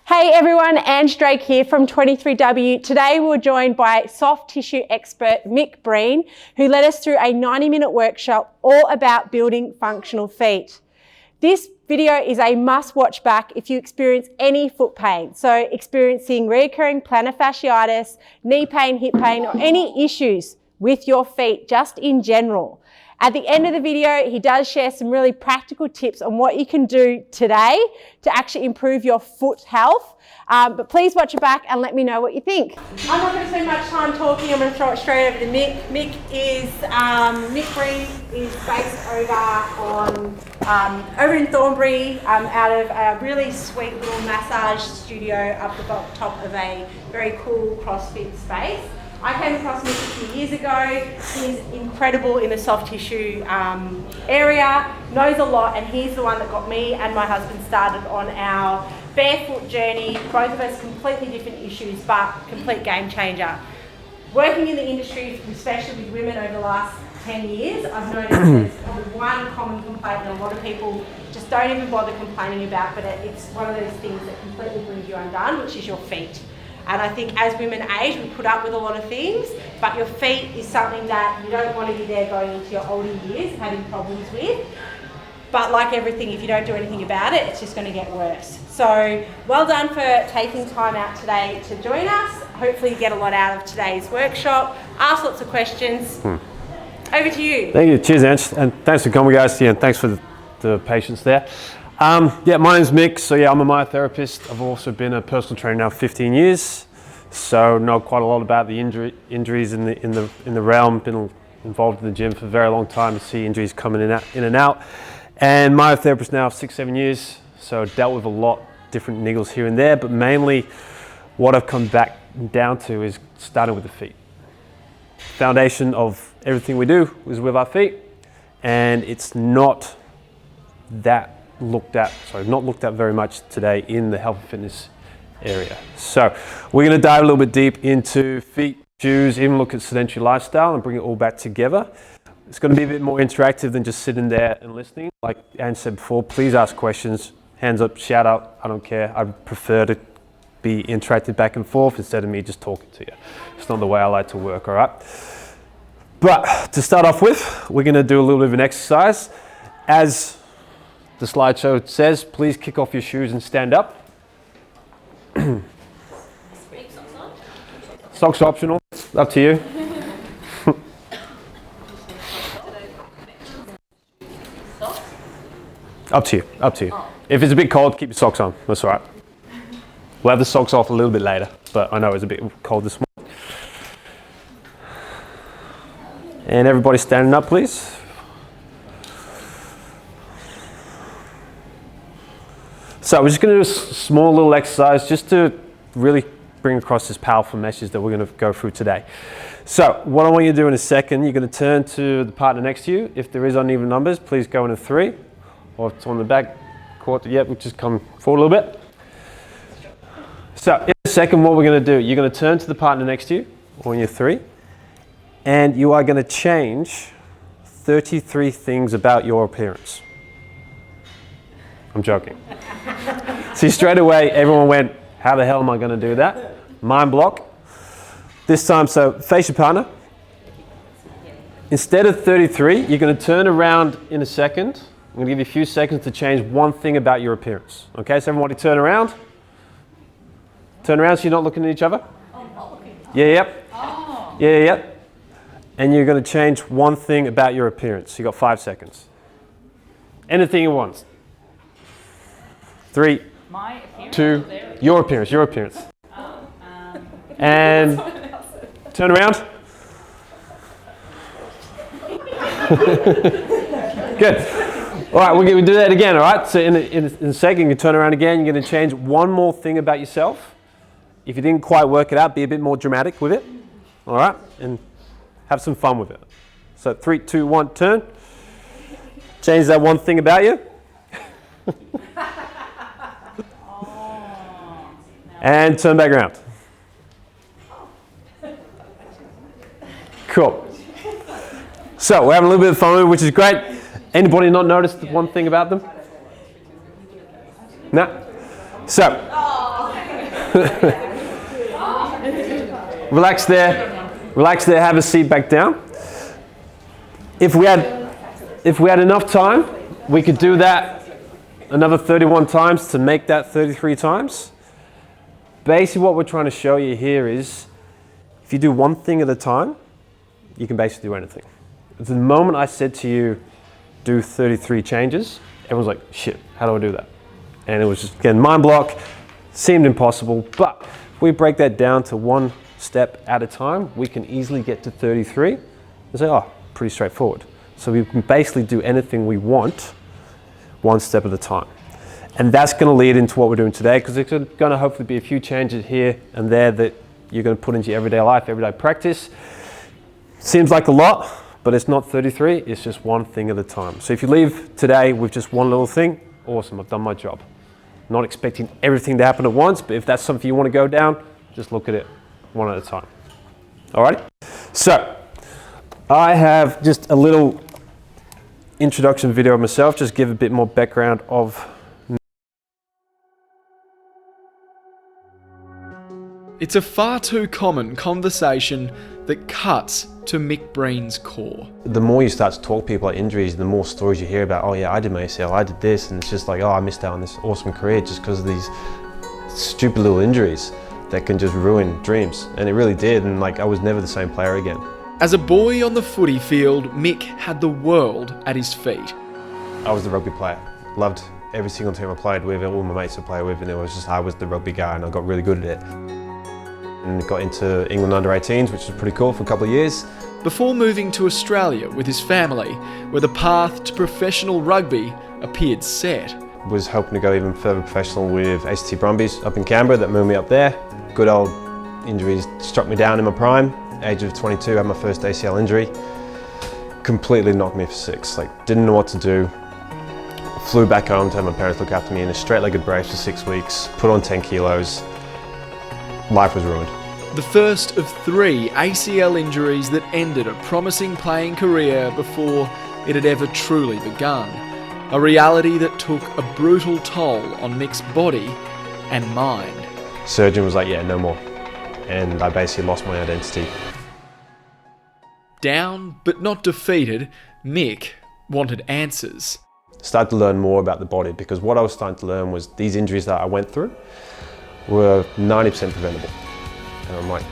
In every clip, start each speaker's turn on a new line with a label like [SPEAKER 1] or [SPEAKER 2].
[SPEAKER 1] Hey everyone, Ange Drake here from 23W. Today we're joined by soft tissue expert Mick Breen, who led us through a 90-minute workshop all about building functional feet. This video is a must-watch back if you experience any foot pain. So experiencing recurring plantar fasciitis, knee pain, hip pain, or any issues with your feet just in general. At the end of the video, he does share some really practical tips on what you can do today to actually improve your foot health. But please watch it back and let me know what you think. I'm not going to spend much time talking. I'm going to throw it straight over to Mick. Mick Breen is based over in Thornbury, out of a really sweet little massage studio up the top of a very cool CrossFit space. I came across Mick a few years ago. He's incredible in the soft tissue area, knows a lot, and he's the one that got me and my husband started on our barefoot journey. Both of us completely different issues, but complete game changer. Working in the industry, especially with women over the last 10 years, I've noticed there's probably one common complaint that a lot of people just don't even bother complaining about, but it's one of those things that completely brings you undone, which is your feet. And I think as women age, we put up with a lot of things, but your feet is something that you don't want to be there going into your older years having problems with. But like everything, if you don't do anything about it, it's just going to get worse. So well done for taking time out today to join us. Hopefully you get a lot out of today's workshop. Ask lots of questions. Over to you.
[SPEAKER 2] Thank you. Cheers, Ange. And thanks for coming, guys. Yeah, and thanks for the patience there. Yeah, my name's Mick. So yeah, I'm a myotherapist. I've also been a personal trainer now for 15 years. So know quite a lot about the injuries in the realm. Been involved in the gym for a very long time to see injuries coming in and out. And myotherapist now for 6-7 years. So dealt with a lot different niggles here and there, but mainly what I've come back down to is starting with the feet. Foundation of everything we do is with our feet, and it's not looked at very much today in the health and fitness area. So we're going to dive a little bit deep into feet, shoes, even look at sedentary lifestyle and bring it all back together. It's going to be a bit more interactive than just sitting there and listening. Like Anne said before, please ask questions, hands up, shout out, I don't care. I prefer to be interacted back and forth instead of me just talking to you. It's not the way I like to work, all right? But to start off with, we're going to do a little bit of an exercise. As the slideshow says, please kick off your shoes and stand up. Socks are optional, up to you. Up to you. If it's a bit cold, keep your socks on, that's all right. We'll have the socks off a little bit later, but I know it's a bit cold this morning. And everybody standing up, please. So we're just going to do a small little exercise just to really bring across this powerful message that we're going to go through today. So what I want you to do in a second, you're going to turn to the partner next to you. If there is uneven numbers, please go into 3. Or if it's on the back quarter, we'll just come forward a little bit. So in a second, what we're going to do, you're going to turn to the partner next to you, or in your 3, and you are going to change 33 things about your appearance. I'm joking. See, straight away, everyone went, how the hell am I going to do that? Mind block. This time, so face your partner. Instead of 33, you're going to turn around in a second. I'm going to give you a few seconds to change one thing about your appearance. Okay, so everybody turn around. Turn around so you're not looking at each other. Yeah. And you're going to change one thing about your appearance. You got 5 seconds. Anything you want. 3, 2, your appearance. And turn around. Good. All right, we're going to do that again, all right? So in a second, you turn around again. You're going to change one more thing about yourself. If you didn't quite work it out, be a bit more dramatic with it, all right? And have some fun with it. So 3, 2, 1, turn. Change that one thing about you. And turn back around. Cool. So we're having a little bit of fun, which is great. Anybody not noticed one thing about them? No? So, Relax there, have a seat back down. If we had enough time, we could do that another 31 times to make that 33 times. Basically what we're trying to show you here is, if you do one thing at a time, you can basically do anything. The moment I said to you, do 33 changes, everyone's like, shit, how do I do that? And it was just, again, mind block, seemed impossible, but if we break that down to one step at a time, we can easily get to 33 and say, oh, pretty straightforward. So we can basically do anything we want, one step at a time. And that's going to lead into what we're doing today, because there's going to hopefully be a few changes here and there that you're going to put into your everyday life, everyday practice. Seems like a lot, but it's not 33, it's just one thing at a time. So if you leave today with just one little thing, awesome, I've done my job. Not expecting everything to happen at once, but if that's something you want to go down, just look at it one at a time. Alrighty? So, I have just a little introduction video of myself, just give a bit more background of.
[SPEAKER 3] It's a far too common conversation that cuts to Mick Breen's core.
[SPEAKER 2] The more you start to talk to people about injuries, the more stories you hear about, oh yeah, I did my ACL, I did this, and it's just like, oh, I missed out on this awesome career just because of these stupid little injuries that can just ruin dreams. And it really did, and like I was never the same player again.
[SPEAKER 3] As a boy on the footy field, Mick had the world at his feet.
[SPEAKER 2] I was the rugby player. Loved every single team I played with, all my mates I played with, and it was just, I was the rugby guy and I got really good at it. And got into England under-18s, which was pretty cool for a couple of years.
[SPEAKER 3] Before moving to Australia with his family, where the path to professional rugby appeared set.
[SPEAKER 2] Was hoping to go even further professional with ACT Brumbies up in Canberra, that moved me up there. Good old injuries struck me down in my prime. Age of 22, had my first ACL injury. Completely knocked me for six, like didn't know what to do. Flew back home to have my parents look after me in a straight-legged brace for 6 weeks, put on 10 kilos. Life was ruined.
[SPEAKER 3] The first of 3 ACL injuries that ended a promising playing career before it had ever truly begun. A reality that took a brutal toll on Mick's body and mind.
[SPEAKER 2] Surgeon was like, yeah, no more. And I basically lost my identity.
[SPEAKER 3] Down, but not defeated, Mick wanted answers.
[SPEAKER 2] Started to learn more about the body, because what I was starting to learn was these injuries that I went through were 90% preventable. And I'm like,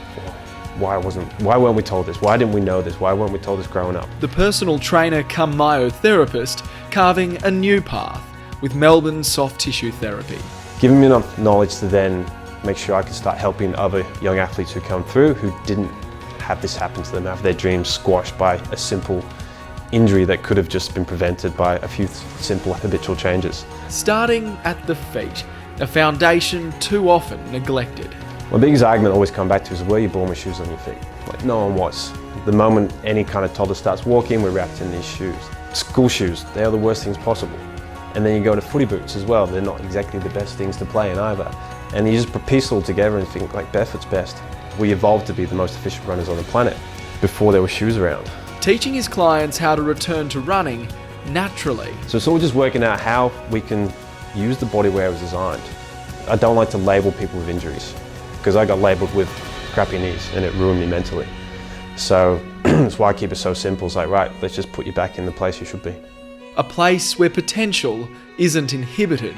[SPEAKER 2] why weren't we told this? Why didn't we know this? Why weren't we told this growing up?
[SPEAKER 3] The personal trainer cum myotherapist carving a new path with Melbourne soft tissue therapy.
[SPEAKER 2] Giving me enough knowledge to then make sure I could start helping other young athletes who come through who didn't have this happen to them, have their dreams squashed by a simple injury that could have just been prevented by a few simple habitual changes.
[SPEAKER 3] Starting at the feet, a foundation too often neglected.
[SPEAKER 2] My biggest argument I always come back to is, were you born with shoes on your feet? Like, no one was. The moment any kind of toddler starts walking, we're wrapped in these shoes. School shoes, they are the worst things possible. And then you go to footy boots as well, they're not exactly the best things to play in either. And you just piece it all together and think like barefoot's best. We evolved to be the most efficient runners on the planet before there were shoes around.
[SPEAKER 3] Teaching his clients how to return to running naturally.
[SPEAKER 2] So it's all just working out how we can use the body where it was designed. I don't like to label people with injuries, because I got labelled with crappy knees and it ruined me mentally. So that's why I keep it so simple. It's like, right, let's just put you back in the place you should be.
[SPEAKER 3] A place where potential isn't inhibited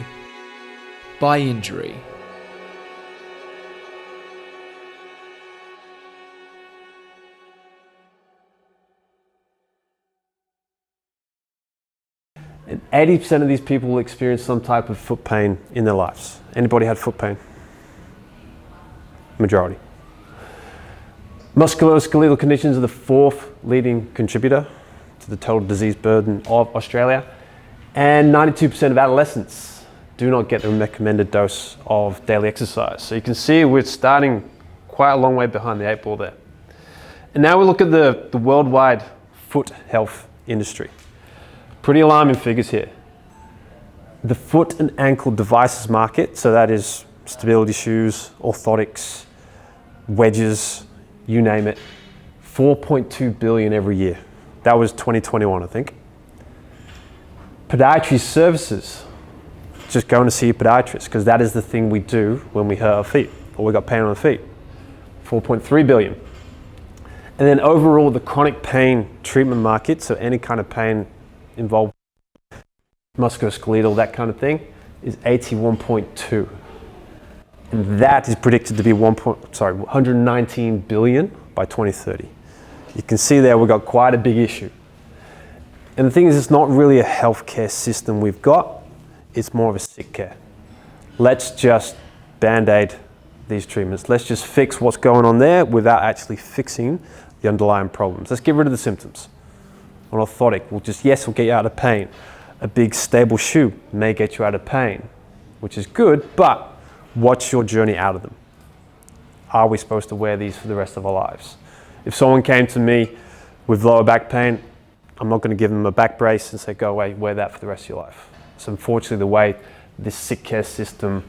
[SPEAKER 3] by injury.
[SPEAKER 2] And 80% of these people will experience some type of foot pain in their lives. Anybody had foot pain? Majority. Musculoskeletal conditions are the 4th leading contributor to the total disease burden of Australia. And 92% of adolescents do not get the recommended dose of daily exercise. So you can see we're starting quite a long way behind the 8 ball there. And now we look at the worldwide foot health industry. Pretty alarming figures here. The foot and ankle devices market, so that is stability shoes, orthotics, wedges, you name it, 4.2 billion every year. That was 2021, I think. Podiatry services, just going to see a podiatrist, because that is the thing we do when we hurt our feet. or we got pain on the feet, 4.3 billion. And then overall, the chronic pain treatment market, so any kind of pain involved, musculoskeletal, that kind of thing, is 81.2. And that is predicted to be 119 billion by 2030. You can see there we've got quite a big issue. And the thing is, it's not really a healthcare system we've got, it's more of a sick care. Let's just band-aid these treatments. Let's just fix what's going on there without actually fixing the underlying problems. Let's get rid of the symptoms. An orthotic will just, yes, will get you out of pain. A big stable shoe may get you out of pain, which is good, but what's your journey out of them? Are we supposed to wear these for the rest of our lives? If someone came to me with lower back pain, I'm not going to give them a back brace and say, go away, wear that for the rest of your life. It's unfortunately the way this sick care system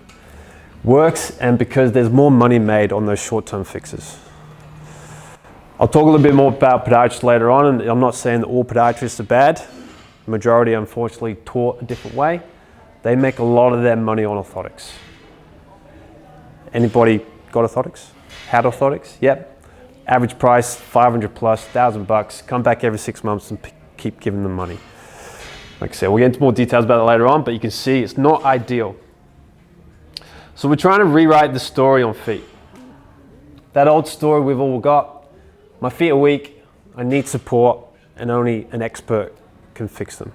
[SPEAKER 2] works, and because there's more money made on those short-term fixes. I'll talk a little bit more about podiatrists later on, and I'm not saying that all podiatrists are bad. The majority, unfortunately, taught a different way. They make a lot of their money on orthotics. Anybody got orthotics? Had orthotics? Yep. Average price, 500 plus, $1,000. Come back every 6 months and keep giving them money. Like I said, we'll get into more details about it later on, but you can see it's not ideal. So we're trying to rewrite the story on feet. That old story we've all got, my feet are weak, I need support, and only an expert can fix them.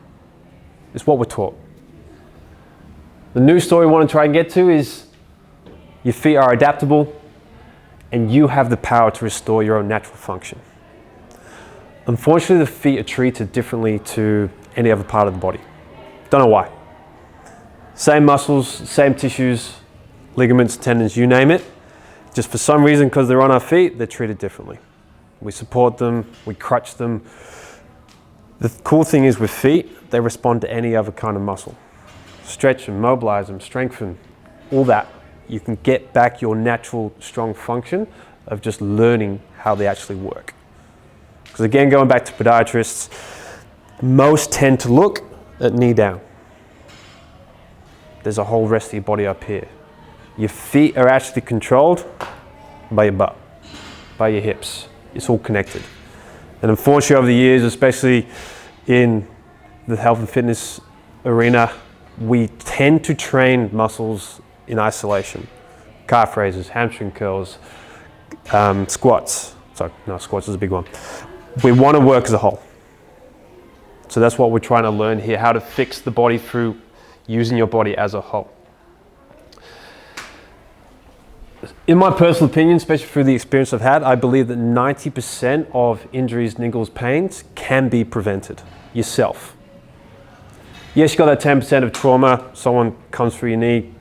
[SPEAKER 2] It's what we're taught. The new story we want to try and get to is your feet are adaptable and you have the power to restore your own natural function. Unfortunately, the feet are treated differently to any other part of the body. Don't know why. Same muscles, same tissues, ligaments, tendons, you name it. Just for some reason, because they're on our feet, they're treated differently. We support them, we crutch them. The cool thing is with feet, they respond to any other kind of muscle. Stretch them, mobilize them, strengthen, all that. You can get back your natural strong function of just learning how they actually work. Because again, going back to podiatrists, most tend to look at knee down. There's a whole rest of your body up here. Your feet are actually controlled by your butt, by your hips. It's all connected. And unfortunately over the years, especially in the health and fitness arena, we tend to train muscles in isolation. Calf raises, hamstring curls, squats. Sorry, no, squats is a big one. We want to work as a whole. So that's what we're trying to learn here, how to fix the body through using your body as a whole. In my personal opinion, especially through the experience I've had, I believe that 90% of injuries, niggles, pains can be prevented yourself. Yes, you got that 10% of trauma, someone comes through your knee,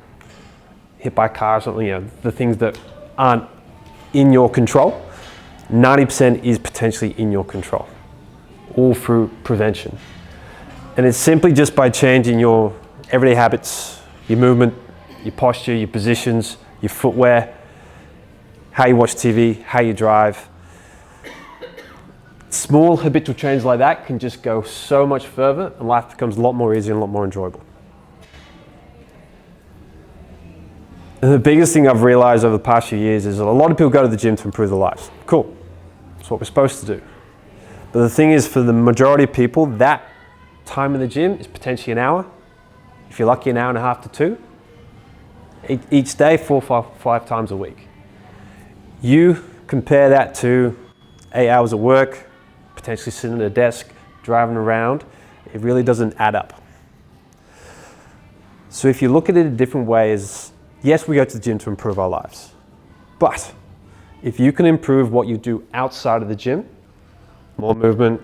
[SPEAKER 2] hit by a car or something, you know, the things that aren't in your control. 90% is potentially in your control, all through prevention. And it's simply just by changing your everyday habits, your movement, your posture, your positions, your footwear, how you watch TV, how you drive. Small habitual changes like that can just go so much further and life becomes a lot more easy and a lot more enjoyable. And the biggest thing I've realized over the past few years is that a lot of people go to the gym to improve their lives. Cool, that's what we're supposed to do. But the thing is, for the majority of people, that time in the gym is potentially an hour. If you're lucky, an hour and a half to 2. Each day, 4 or 5 times a week. You compare that to 8 hours of work, potentially sitting at a desk, driving around, it really doesn't add up. So if you look at it a different way, is yes, we go to the gym to improve our lives. But if you can improve what you do outside of the gym, more movement,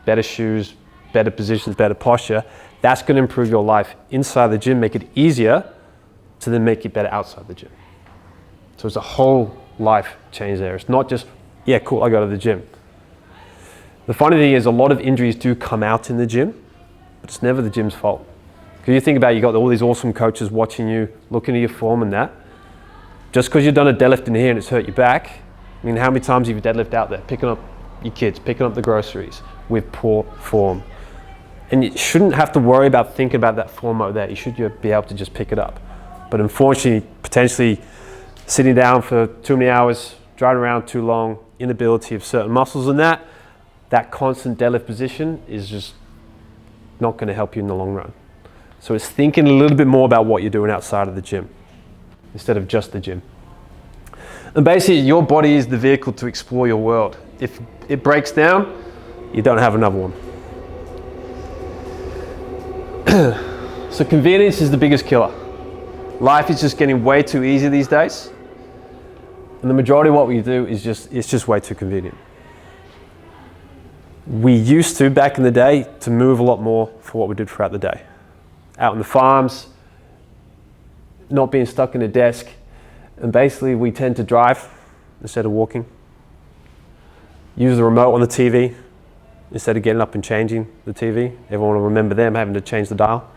[SPEAKER 2] better shoes, better positions, better posture, that's going to improve your life inside the gym, make it easier to then make it better outside the gym. So it's a whole life change there. It's not just, yeah, cool, I go to the gym. The funny thing is a lot of injuries do come out in the gym, but it's never the gym's fault. Because you think about it, you got all these awesome coaches watching you, looking at your form and that. Just because you've done a deadlift in here and it's hurt your back, I mean, how many times have you deadlift out there, picking up your kids, picking up the groceries with poor form? And you shouldn't have to worry about thinking about that form over there. You should be able to just pick it up. But unfortunately, potentially, sitting down for too many hours, driving around too long, inability of certain muscles and that constant deadlift position is just not going to help you in the long run. So it's thinking a little bit more about what you're doing outside of the gym instead of just the gym. And basically your body is the vehicle to explore your world. If it breaks down, you don't have another one. So convenience is the biggest killer. Life is just getting way too easy these days. And the majority of what we do is it's just way too convenient. We used to, back in the day, to move a lot more for what we did throughout the day. Out in the farms, not being stuck in a desk, and basically we tend to drive instead of walking. Use the remote on the TV instead of getting up and changing the TV. Everyone will remember them having to change the dial.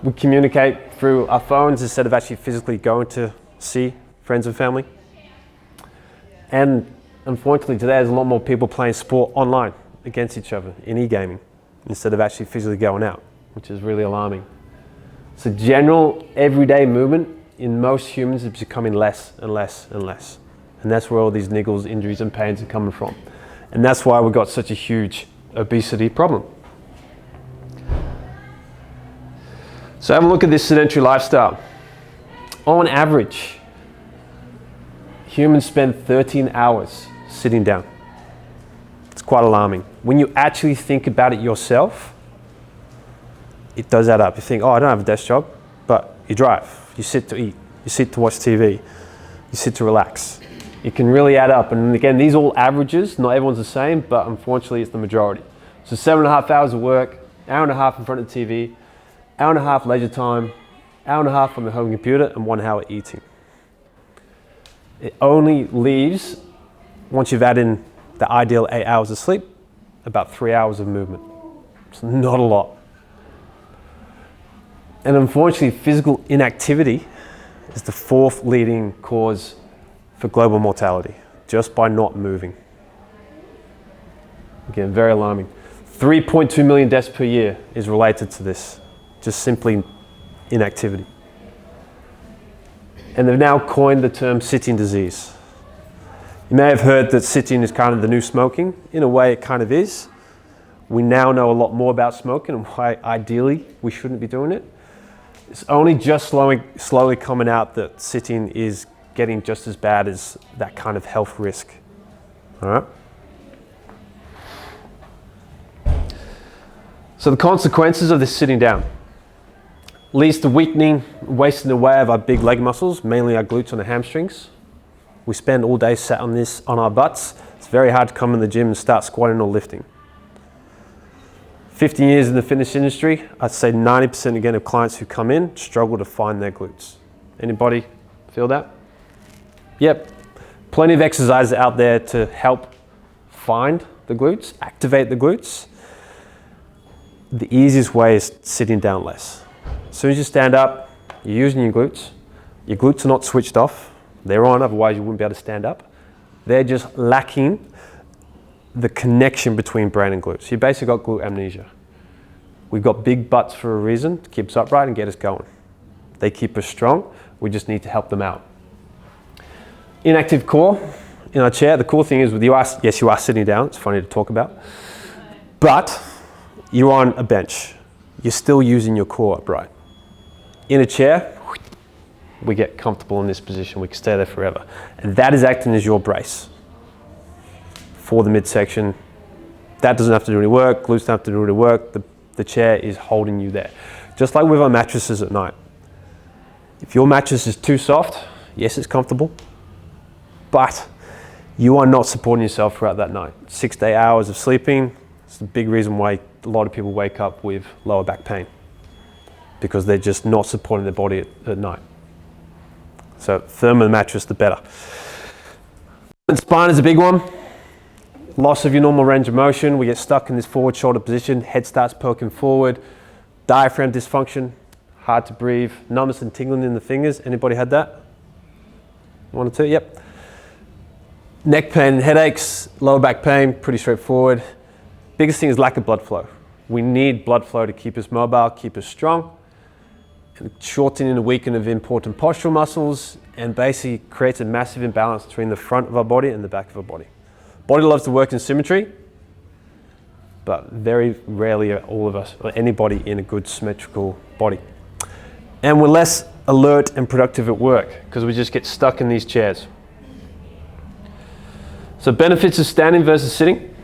[SPEAKER 2] We communicate through our phones instead of actually physically going to see friends and family. And unfortunately today there's a lot more people playing sport online against each other in e-gaming instead of actually physically going out, which is really alarming. So general everyday movement in most humans is becoming less and less and less. And that's where all these niggles, injuries and pains are coming from. And that's why we've got such a huge obesity problem. So have a look at this sedentary lifestyle. On average, humans spend 13 hours sitting down. It's quite alarming. When you actually think about it yourself, it does add up. You think, oh, I don't have a desk job, but you drive, you sit to eat, you sit to watch TV, you sit to relax. It can really add up. And again, these are all averages, not everyone's the same, but unfortunately it's the majority. So 7.5 hours of work, hour and a half in front of the TV, hour and a half leisure time, hour and a half on the home computer, and 1 hour eating. It only leaves, once you've added in the ideal 8 hours of sleep, about 3 hours of movement. It's not a lot. And unfortunately, physical inactivity is the 4th leading cause for global mortality, just by not moving. Again, very alarming. 3.2 million deaths per year is related to this, just simply inactivity. And they've now coined the term sitting disease. You may have heard that sitting is kind of the new smoking. In a way, it kind of is. We now know a lot more about smoking and why ideally we shouldn't be doing it. It's only just slowly coming out that sitting is getting just as bad as that kind of health risk. All right? So the consequences of this sitting down leads to weakening, wasting away of our big leg muscles, mainly our glutes and our hamstrings. We spend all day sat on this on our butts. It's very hard to come in the gym and start squatting or lifting. 15 years in the fitness industry, I'd say 90% again of clients who come in struggle to find their glutes. Anybody feel that? Yep. Plenty of exercises out there to help find the glutes, activate the glutes. The easiest way is sitting down less. As soon as you stand up, you're using your glutes. Your glutes are not switched off. They're on, otherwise you wouldn't be able to stand up. They're just lacking the connection between brain and glutes. You basically got glute amnesia. We've got big butts for a reason, to keep us upright and get us going. They keep us strong. We just need to help them out. Inactive core in our chair. The cool thing is with you are, yes, you are sitting down. It's funny to talk about. But you're on a bench. You're still using your core upright. In a chair, we get comfortable in this position. We can stay there forever. And that is acting as your brace for the midsection. That doesn't have to do any work. Glutes don't have to do any work. The chair is holding you there. Just like with our mattresses at night. If your mattress is too soft, yes, it's comfortable, but you are not supporting yourself throughout that night. 6 to 8 hours of sleeping, it's a big reason why a lot of people wake up with lower back pain, because they're just not supporting their body at night. So thermal mattress, the better. And spine is a big one. Loss of your normal range of motion. We get stuck in this forward shoulder position. Head starts poking forward. Diaphragm dysfunction. Hard to breathe. Numbness and tingling in the fingers. Anybody had that? 1 or 2? Yep. Neck pain and headaches. Lower back pain. Pretty straightforward. Biggest thing is lack of blood flow. We need blood flow to keep us mobile, keep us strong. And shortening and weakening of important postural muscles and basically creates a massive imbalance between the front of our body and the back of our body. Body loves to work in symmetry, but very rarely are all of us or anybody in a good symmetrical body. And we're less alert and productive at work because we just get stuck in these chairs. So benefits of standing versus sitting.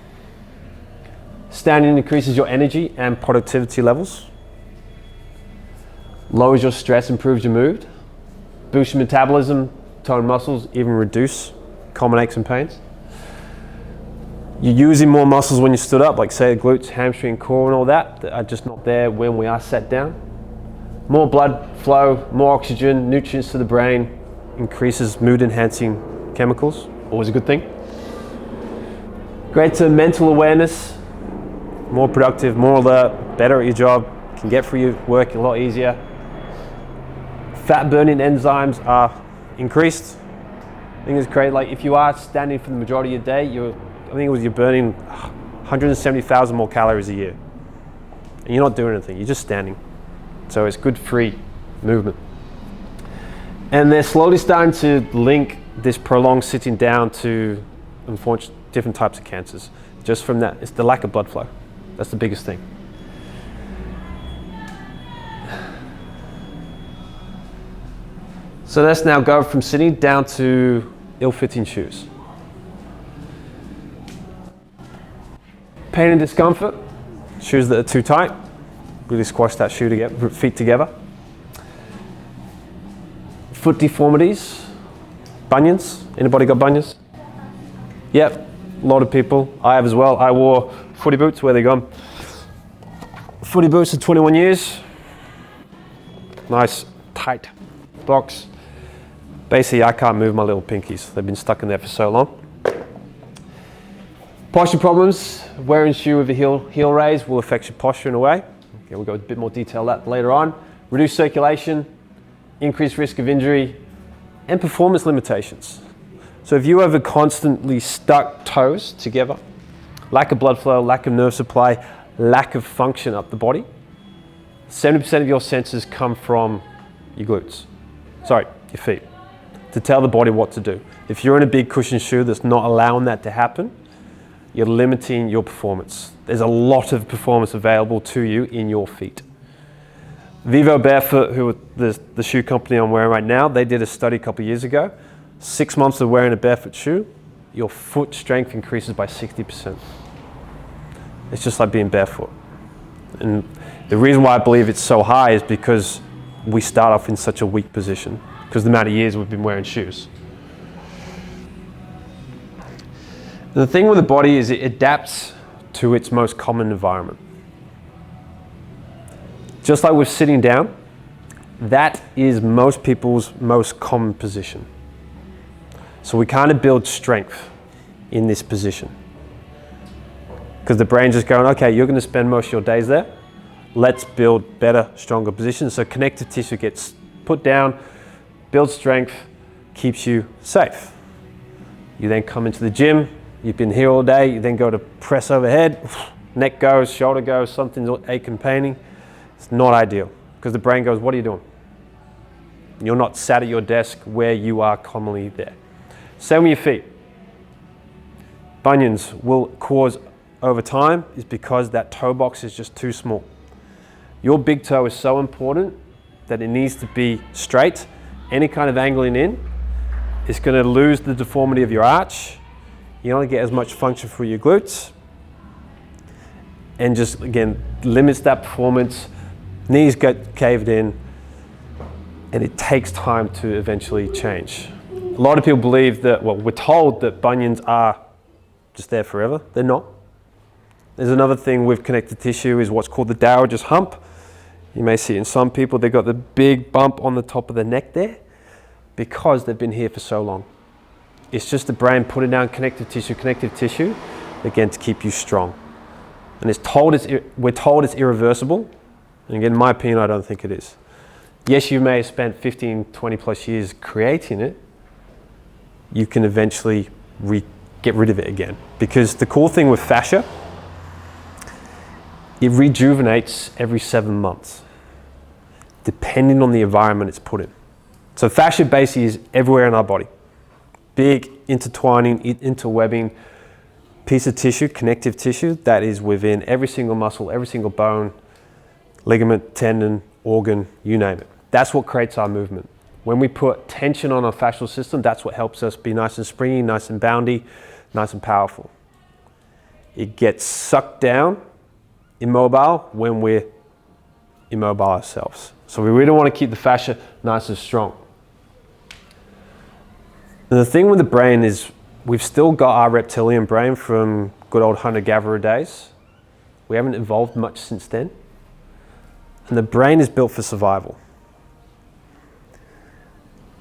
[SPEAKER 2] Standing increases your energy and productivity levels. Lowers your stress, improves your mood. Boosts your metabolism, tone muscles, even reduce common aches and pains. You're using more muscles when you stood up, like say the glutes, hamstring, core and all that are just not there when we are sat down. More blood flow, more oxygen, nutrients to the brain, increases mood enhancing chemicals, always a good thing. Greater mental awareness, more productive, more alert, better at your job, can get through your work a lot easier. Fat burning enzymes are increased. I think it's great, like if you are standing for the majority of your day, you're burning 170,000 more calories a year. And you're not doing anything, you're just standing. So it's good free movement. And they're slowly starting to link this prolonged sitting down to, unfortunately, different types of cancers. Just from that, it's the lack of blood flow. That's the biggest thing. So let's now go from sitting down to ill-fitting shoes. Pain and discomfort, shoes that are too tight, really squash that shoe together, feet together. Foot deformities, bunions. Anybody got bunions? Yep, a lot of people. I have as well. I wore footy boots, where they gone? Footy boots for 21 years. Nice, tight box. Basically, I can't move my little pinkies. They've been stuck in there for so long. Posture problems, wearing shoe with a heel raise will affect your posture in a way. Okay, we'll go into a bit more detail that later on. Reduced circulation, increased risk of injury, and performance limitations. So if you have a constantly stuck toes together, lack of blood flow, lack of nerve supply, lack of function up the body, 70% of your senses come from your glutes. Sorry, your feet, to tell the body what to do. If you're in a big cushion shoe that's not allowing that to happen, you're limiting your performance. There's a lot of performance available to you in your feet. Vivo Barefoot, who are the shoe company I'm wearing right now, they did a study a couple of years ago. 6 months of wearing a barefoot shoe, your foot strength increases by 60%. It's just like being barefoot. And the reason why I believe it's so high is because we start off in such a weak position, because the amount of years we've been wearing shoes. The thing with the body is it adapts to its most common environment. Just like with sitting down, that is most people's most common position. So we kind of build strength in this position. Because the brain's just going, okay, you're going to spend most of your days there. Let's build better, stronger positions. So connective tissue gets put down, builds strength, keeps you safe. You then come into the gym. You've been here all day, you then go to press overhead, neck goes, shoulder goes, something's aching, paining. It's not ideal, because the brain goes, what are you doing? You're not sat at your desk where you are commonly there. Same with your feet. Bunions will cause over time is because that toe box is just too small. Your big toe is so important that it needs to be straight. Any kind of angling in is going to lose the deformity of your arch. You only get as much function for your glutes, and just again limits that performance. Knees get caved in, and it takes time to eventually change. A lot of people believe that, well, we're told that bunions are just there forever. They're not. There's another thing with connective tissue is what's called the dowager's hump. You may see it in some people, they've got the big bump on the top of the neck there because they've been here for so long. It's just the brain putting down connective tissue, again, to keep you strong. And we're told it's irreversible. And again, in my opinion, I don't think it is. Yes, you may have spent 15, 20 plus years creating it. You can eventually get rid of it again. Because the cool thing with fascia, it rejuvenates every 7 months, depending on the environment it's put in. So fascia basically is everywhere in our body. Big, intertwining, interwebbing piece of tissue, connective tissue, that is within every single muscle, every single bone, ligament, tendon, organ, you name it. That's what creates our movement. When we put tension on our fascial system, that's what helps us be nice and springy, nice and boundy, nice and powerful. It gets sucked down, immobile, when we're immobile ourselves. So we really want to keep the fascia nice and strong. And the thing with the brain is we've still got our reptilian brain from good old hunter-gatherer days. We haven't evolved much since then. And the brain is built for survival.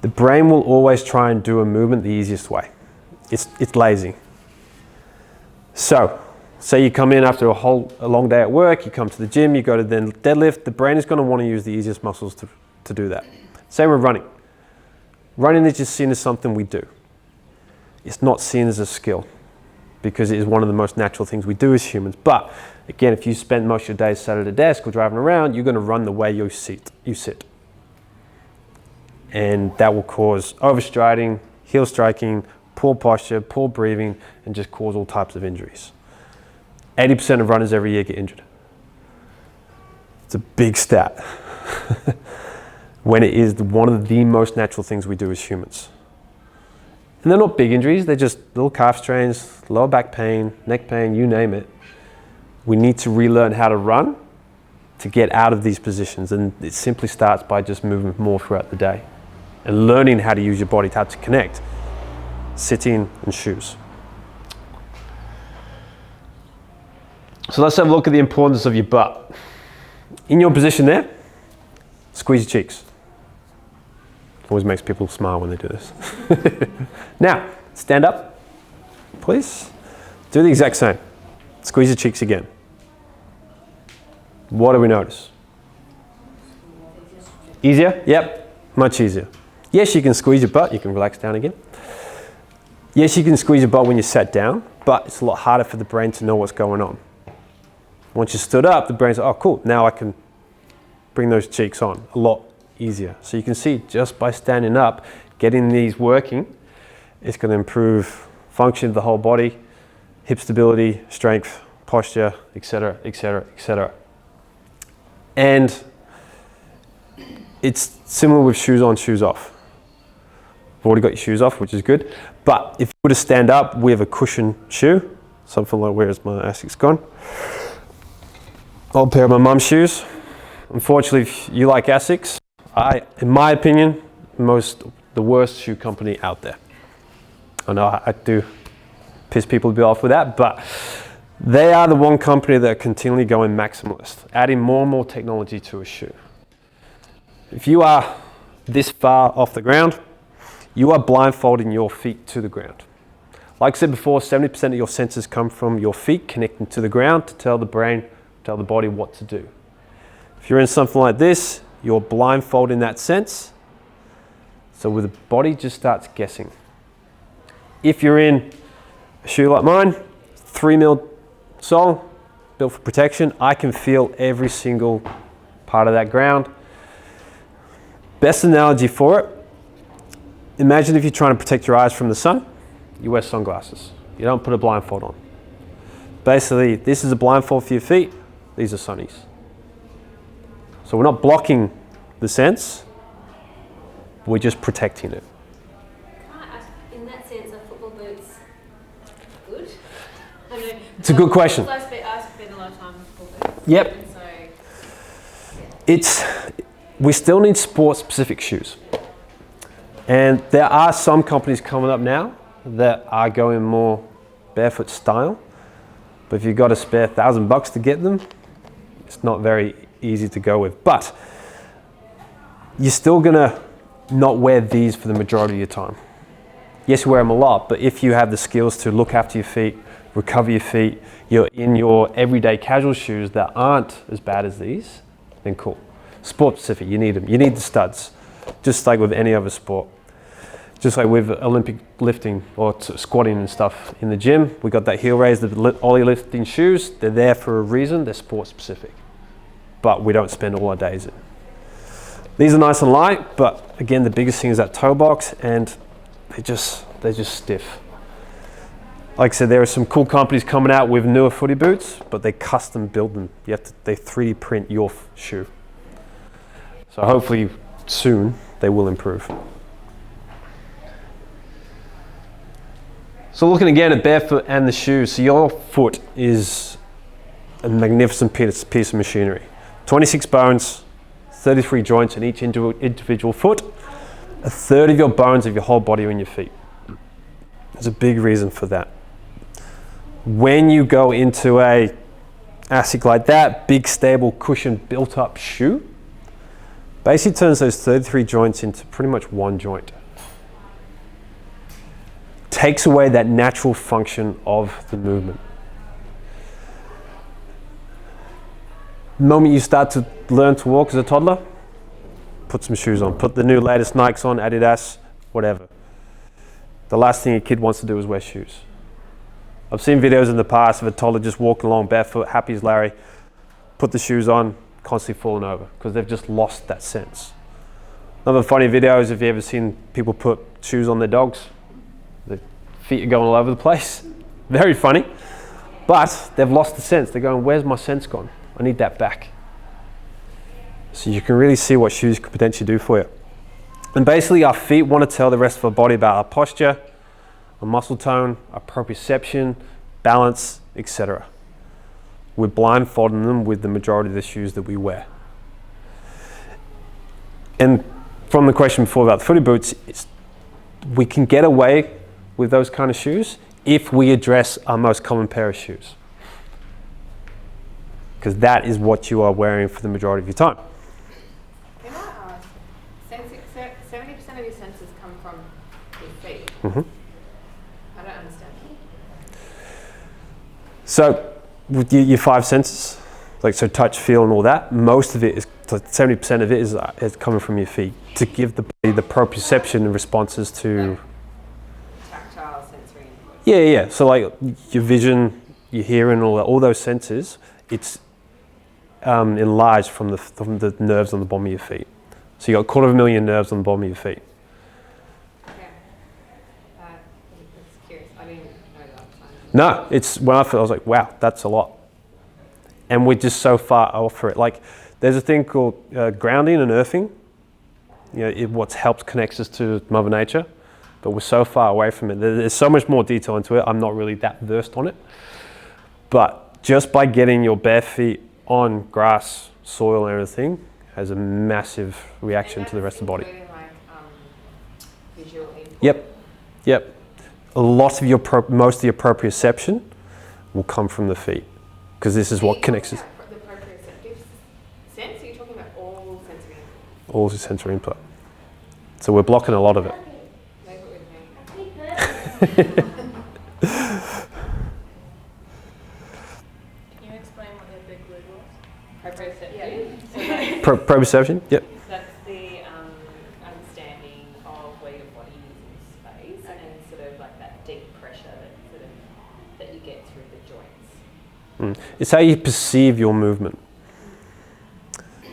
[SPEAKER 2] The brain will always try and do a movement the easiest way. It's lazy. So, say you come in after a long day at work, you come to the gym, you go to the deadlift, the brain is going to want to use the easiest muscles to do that. Same with running. Running is just seen as something we do. It's not seen as a skill because it is one of the most natural things we do as humans. But again, if you spend most of your days sat at a desk or driving around, you're going to run the way you sit. And that will cause overstriding, heel striking, poor posture, poor breathing, and just cause all types of injuries. 80% of runners every year get injured. It's a big stat. When it is one of the most natural things we do as humans. And they're not big injuries, they're just little calf strains, lower back pain, neck pain, you name it. We need to relearn how to run to get out of these positions, and it simply starts by just moving more throughout the day and learning how to use your body, how to connect, sitting and shoes. So let's have a look at the importance of your butt. In your position there, squeeze your cheeks. Always makes people smile when they do this. Now, stand up, please. Do the exact same. Squeeze your cheeks again. What do we notice? Easier? Yep, much easier. Yes, you can squeeze your butt, you can relax down again. Yes, you can squeeze your butt when you're sat down, but it's a lot harder for the brain to know what's going on. Once you're stood up, the brain's like, oh cool, now I can bring those cheeks on a lot easier. So you can see just by standing up, getting these working, it's going to improve function of the whole body, hip stability, strength, posture, etc., etc., etc. And it's similar with shoes on, shoes off. You've already got your shoes off, which is good. But if you were to stand up with a cushion shoe, something like, where's my Asics gone? Old pair of my mum's shoes. Unfortunately, if you like Asics, in my opinion, the worst shoe company out there. I know I do piss people a bit off with that, but they are the one company that are continually going maximalist, adding more and more technology to a shoe. If you are this far off the ground, you are blindfolding your feet to the ground. Like I said before, 70% of your senses come from your feet connecting to the ground to tell the brain, tell the body what to do. If you're in something like this, you're blindfolding that sense, so the body just starts guessing. If you're in a shoe like mine, 3mm sole, built for protection, I can feel every single part of that ground. Best analogy for it, imagine if you're trying to protect your eyes from the sun, you wear sunglasses. You don't put a blindfold on. Basically, this is a blindfold for your feet, these are sunnies. So we're not blocking the sense, we're just protecting it.
[SPEAKER 4] Can I ask, in that sense, are football boots good? I know,
[SPEAKER 2] It's a good question.
[SPEAKER 4] I spend a lot of time with football boots.
[SPEAKER 2] Yep.
[SPEAKER 4] And so,
[SPEAKER 2] We still need sport-specific shoes. And there are some companies coming up now that are going more barefoot style. But if you've got to spare $1,000 to get them, it's not very easy to go with. But you're still gonna not wear these for the majority of your time. Yes, you wear them a lot, but if you have the skills to look after your feet, recover your feet, you're in your everyday casual shoes that aren't as bad as these, then cool. Sport specific, you need them. You need the studs, just like with any other sport. Just like with Olympic lifting or squatting and stuff in the gym, we got that heel raise, the ollie lifting shoes. They're there for a reason. They're sport specific, but we don't spend all our days in. These are nice and light, but again, the biggest thing is that toe box, and they're just stiff. Like I said, there are some cool companies coming out with newer footy boots, but they custom build them. They 3D print your shoe. So hopefully soon they will improve. So looking again at barefoot and the shoes, so your foot is a magnificent piece of machinery. 26 bones, 33 joints in each individual foot. A third of your bones of your whole body are in your feet. There's a big reason for that. When you go into a ASIC like that, big stable cushion built up shoe, basically turns those 33 joints into pretty much one joint. Takes away that natural function of the movement. The moment you start to learn to walk as a toddler, put some shoes on. Put the new latest Nikes on, Adidas, whatever. The last thing a kid wants to do is wear shoes. I've seen videos in the past of a toddler just walking along barefoot, happy as Larry, put the shoes on, constantly falling over because they've just lost that sense. Another funny video is if you've ever seen people put shoes on their dogs. The feet are going all over the place. Very funny. But they've lost the sense. They're going, where's my sense gone? I need that back. So you can really see what shoes could potentially do for you. And basically our feet want to tell the rest of our body about our posture, our muscle tone, our proprioception, balance, etc. We're blindfolding them with the majority of the shoes that we wear. And from the question before about the footy boots, we can get away with those kind of shoes if we address our most common pair of shoes. Because that is what you are wearing for the majority of your time.
[SPEAKER 5] Can I ask, 70% of your senses come from your feet.
[SPEAKER 2] Mm-hmm.
[SPEAKER 5] I don't understand.
[SPEAKER 2] So with your five senses, like so touch, feel and all that, most of it is, 70% of it is coming from your feet to give the body the proprioception and responses to...
[SPEAKER 5] Tactile, sensory input.
[SPEAKER 2] Yeah. So like your vision, your hearing, all those senses, it's enlarged from the nerves on the bottom of your feet. So you got 250,000 nerves on the bottom of your feet.
[SPEAKER 5] Yeah. It's curious. I didn't know that.
[SPEAKER 2] No, it's when I was like, wow, that's a lot. And we're just so far off for it. Like there's a thing called grounding and earthing. You know, what helps connects us to Mother Nature, but we're so far away from it. There's so much more detail into it. I'm not really that versed on it. But just by getting your bare feet on grass, soil and everything has a massive reaction to the rest of the body.
[SPEAKER 5] Like, visual input.
[SPEAKER 2] Yep. A lot of most of your proprioception will come from the feet because this is what connects us.
[SPEAKER 5] The proprioceptive sense? Are you talking about all sensory input?
[SPEAKER 2] All the sensory input. So we're blocking a lot of it.
[SPEAKER 5] Leave it with me.
[SPEAKER 6] Can you explain what the big word was?
[SPEAKER 5] Proprioceptive?
[SPEAKER 2] Proprioception? Yep.
[SPEAKER 5] That's the understanding of where your body is in space and sort of like that deep pressure that you get through the joints.
[SPEAKER 2] It's how you perceive your movement.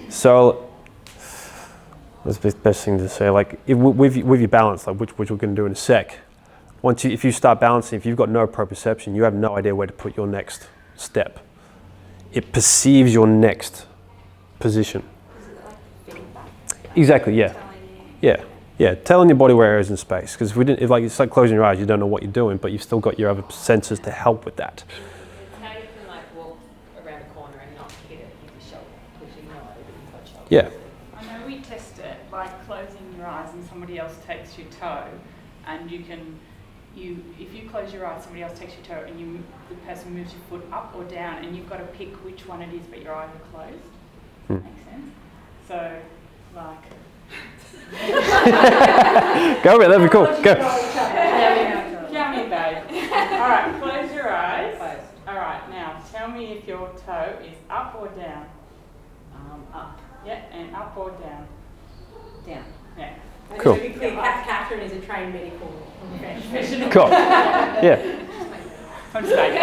[SPEAKER 2] So that's the best thing to say. Like with your balance, like which we're going to do in a sec. If you start balancing, if you've got no proprioception, you have no idea where to put your next step. It perceives your next position.
[SPEAKER 5] Is it like feedback?
[SPEAKER 2] Exactly. Yeah. Telling your body where it is in space. Because if it's like closing your eyes, you don't know what you're doing, but you've still got your other senses to help with that.
[SPEAKER 5] It's how you can like walk around a corner and not hit it with your shoulder because you know it with your shoulder.
[SPEAKER 2] Yeah.
[SPEAKER 6] I know we test it by closing your eyes and somebody else takes your toe, and if you close your eyes, somebody else takes your toe, and the person moves your foot up or down, and you've got to pick which one it is, but your eyes are closed. Makes sense. So, like.
[SPEAKER 2] Go, that'd be cool. Go.
[SPEAKER 6] Come here, babe. All right, close your eyes. All right, now tell me if your toe is up or down.
[SPEAKER 5] Up.
[SPEAKER 6] Yeah, and up or down.
[SPEAKER 5] Down.
[SPEAKER 6] Yeah.
[SPEAKER 2] Cool.
[SPEAKER 1] To be clear, Catherine is a trained medical professional.
[SPEAKER 2] Cool. Yeah.
[SPEAKER 6] I'm just like,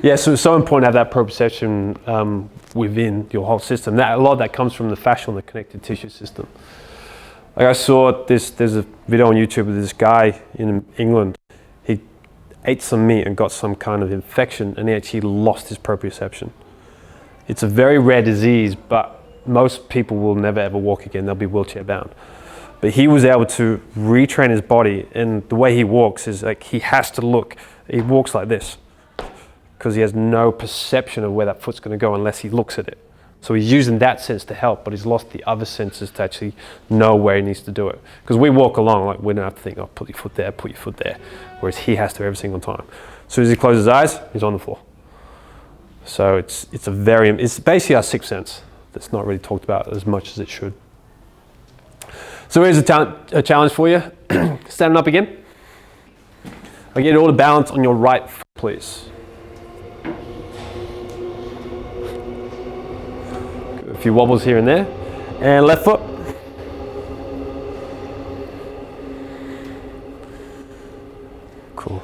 [SPEAKER 2] Yeah, so it's so important to have that proprioception within your whole system. A lot of that comes from the fascia and the connective tissue system. Like I saw there's a video on YouTube of this guy in England. He ate some meat and got some kind of infection, and he actually lost his proprioception. It's a very rare disease, but most people will never ever walk again. They'll be wheelchair bound. But he was able to retrain his body, and the way he walks is like he walks like this because he has no perception of where that foot's going to go unless he looks at it. So he's using that sense to help, but he's lost the other senses to actually know where he needs to do it. Because we walk along, like we don't have to think, oh, put your foot there, put your foot there. Whereas he has to every single time. As soon as he closes his eyes, he's on the floor. So it's basically our sixth sense that's not really talked about as much as it should. So here's a challenge for you. Standing up again. I get all the balance on your right foot, please. A few wobbles here and there. And left foot. Cool.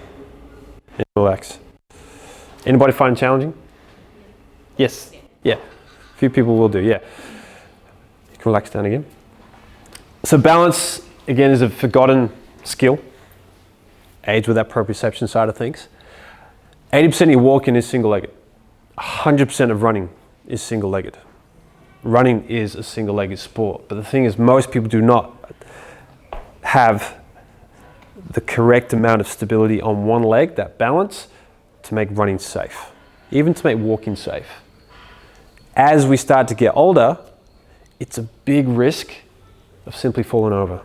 [SPEAKER 2] And relax. Anybody find it challenging? Yes. Yeah. A few people will do, yeah. You can relax down again. So balance, again, is a forgotten skill. Aids with that proprioception side of things. 80% of your walking is single-legged. 100% of running is single-legged. Running is a single-legged sport. But the thing is, most people do not have the correct amount of stability on one leg, that balance, to make running safe, even to make walking safe. As we start to get older, it's a big risk of simply falling over.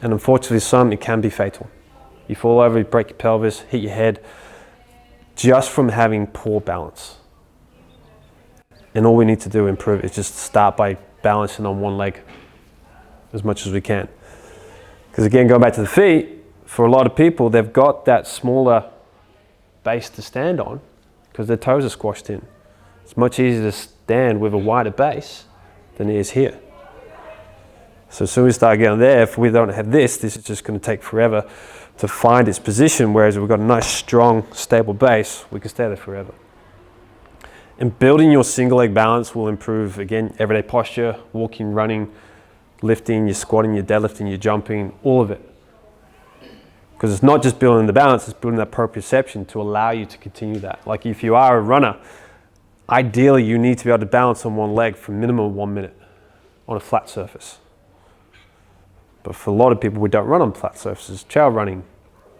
[SPEAKER 2] And unfortunately, it can be fatal. You fall over, you break your pelvis, hit your head, just from having poor balance. And all we need to do to improve is just start by balancing on one leg as much as we can. Because again, going back to the feet, for a lot of people, they've got that smaller base to stand on because their toes are squashed in. It's much easier to stand with a wider base than it is here. So as soon as we start getting there, if we don't have this is just going to take forever to find its position, whereas if we've got a nice, strong, stable base, we can stay there forever. And building your single leg balance will improve, again, everyday posture, walking, running, lifting, your squatting, your deadlifting, your jumping, all of it. Because it's not just building the balance, it's building that proprioception to allow you to continue that. Like if you are a runner, ideally you need to be able to balance on one leg for minimum 1 minute on a flat surface. But for a lot of people, we don't run on flat surfaces, trail running,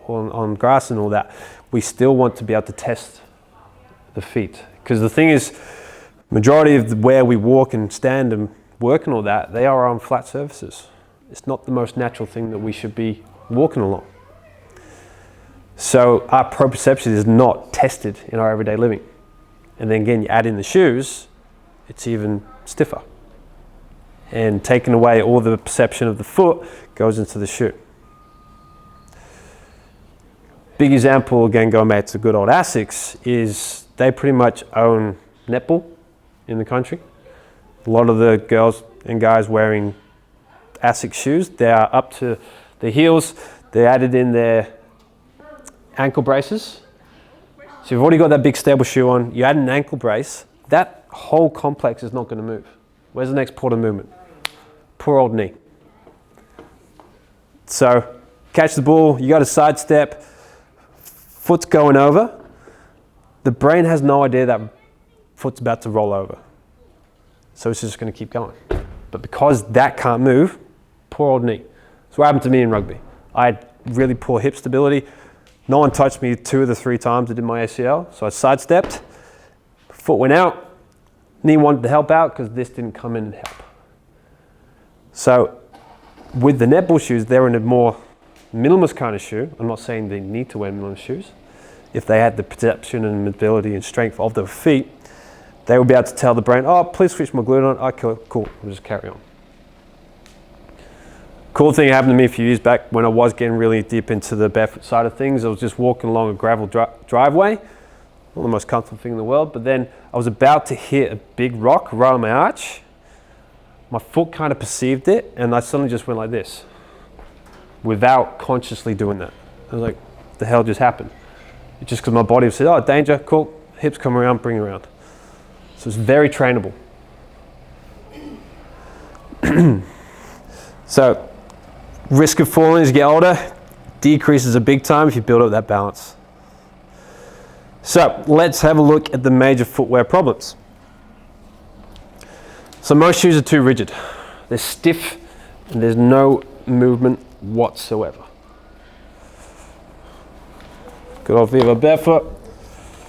[SPEAKER 2] or on grass and all that. We still want to be able to test the feet. Because the thing is, majority of where we walk and stand and work and all that, they are on flat surfaces. It's not the most natural thing that we should be walking along. So our proprioception is not tested in our everyday living. And then again, you add in the shoes, it's even stiffer. And taking away all the perception of the foot goes into the shoe. Big example, again, going back to good old ASICs, is they pretty much own netball in the country. A lot of the girls and guys wearing ASIC shoes, they are up to the heels. They added in their ankle braces. So you've already got that big stable shoe on, you add an ankle brace, that whole complex is not going to move. Where's the next port of movement? Poor old knee. So catch the ball, you got to sidestep, foot's going over. The brain has no idea that foot's about to roll over. So it's just going to keep going. But because that can't move, poor old knee. That's what happened to me in rugby. I had really poor hip stability. No one touched me 2 of the 3 times I did my ACL. So I sidestepped, foot went out, knee wanted to help out because this didn't come in and help. So with the netball shoes, they're in a more minimalist kind of shoe. I'm not saying they need to wear minimalist shoes. If they had the perception and mobility and strength of their feet, they would be able to tell the brain, oh, please switch my glute on. Okay, cool, we'll just carry on. Cool thing happened to me a few years back when I was getting really deep into the barefoot side of things. I was just walking along a gravel driveway, not the most comfortable thing in the world, but then I was about to hit a big rock right on my arch. My foot kind of perceived it, and I suddenly just went like this, without consciously doing that. I was like, what the hell just happened? It's just because my body said, oh, danger, cool, hips come around, bring it around. So it's very trainable. So risk of falling as you get older decreases a big time if you build up that balance. So let's have a look at the major footwear problems. So most shoes are too rigid. They're stiff and there's no movement whatsoever. Good old Viva barefoot.
[SPEAKER 5] I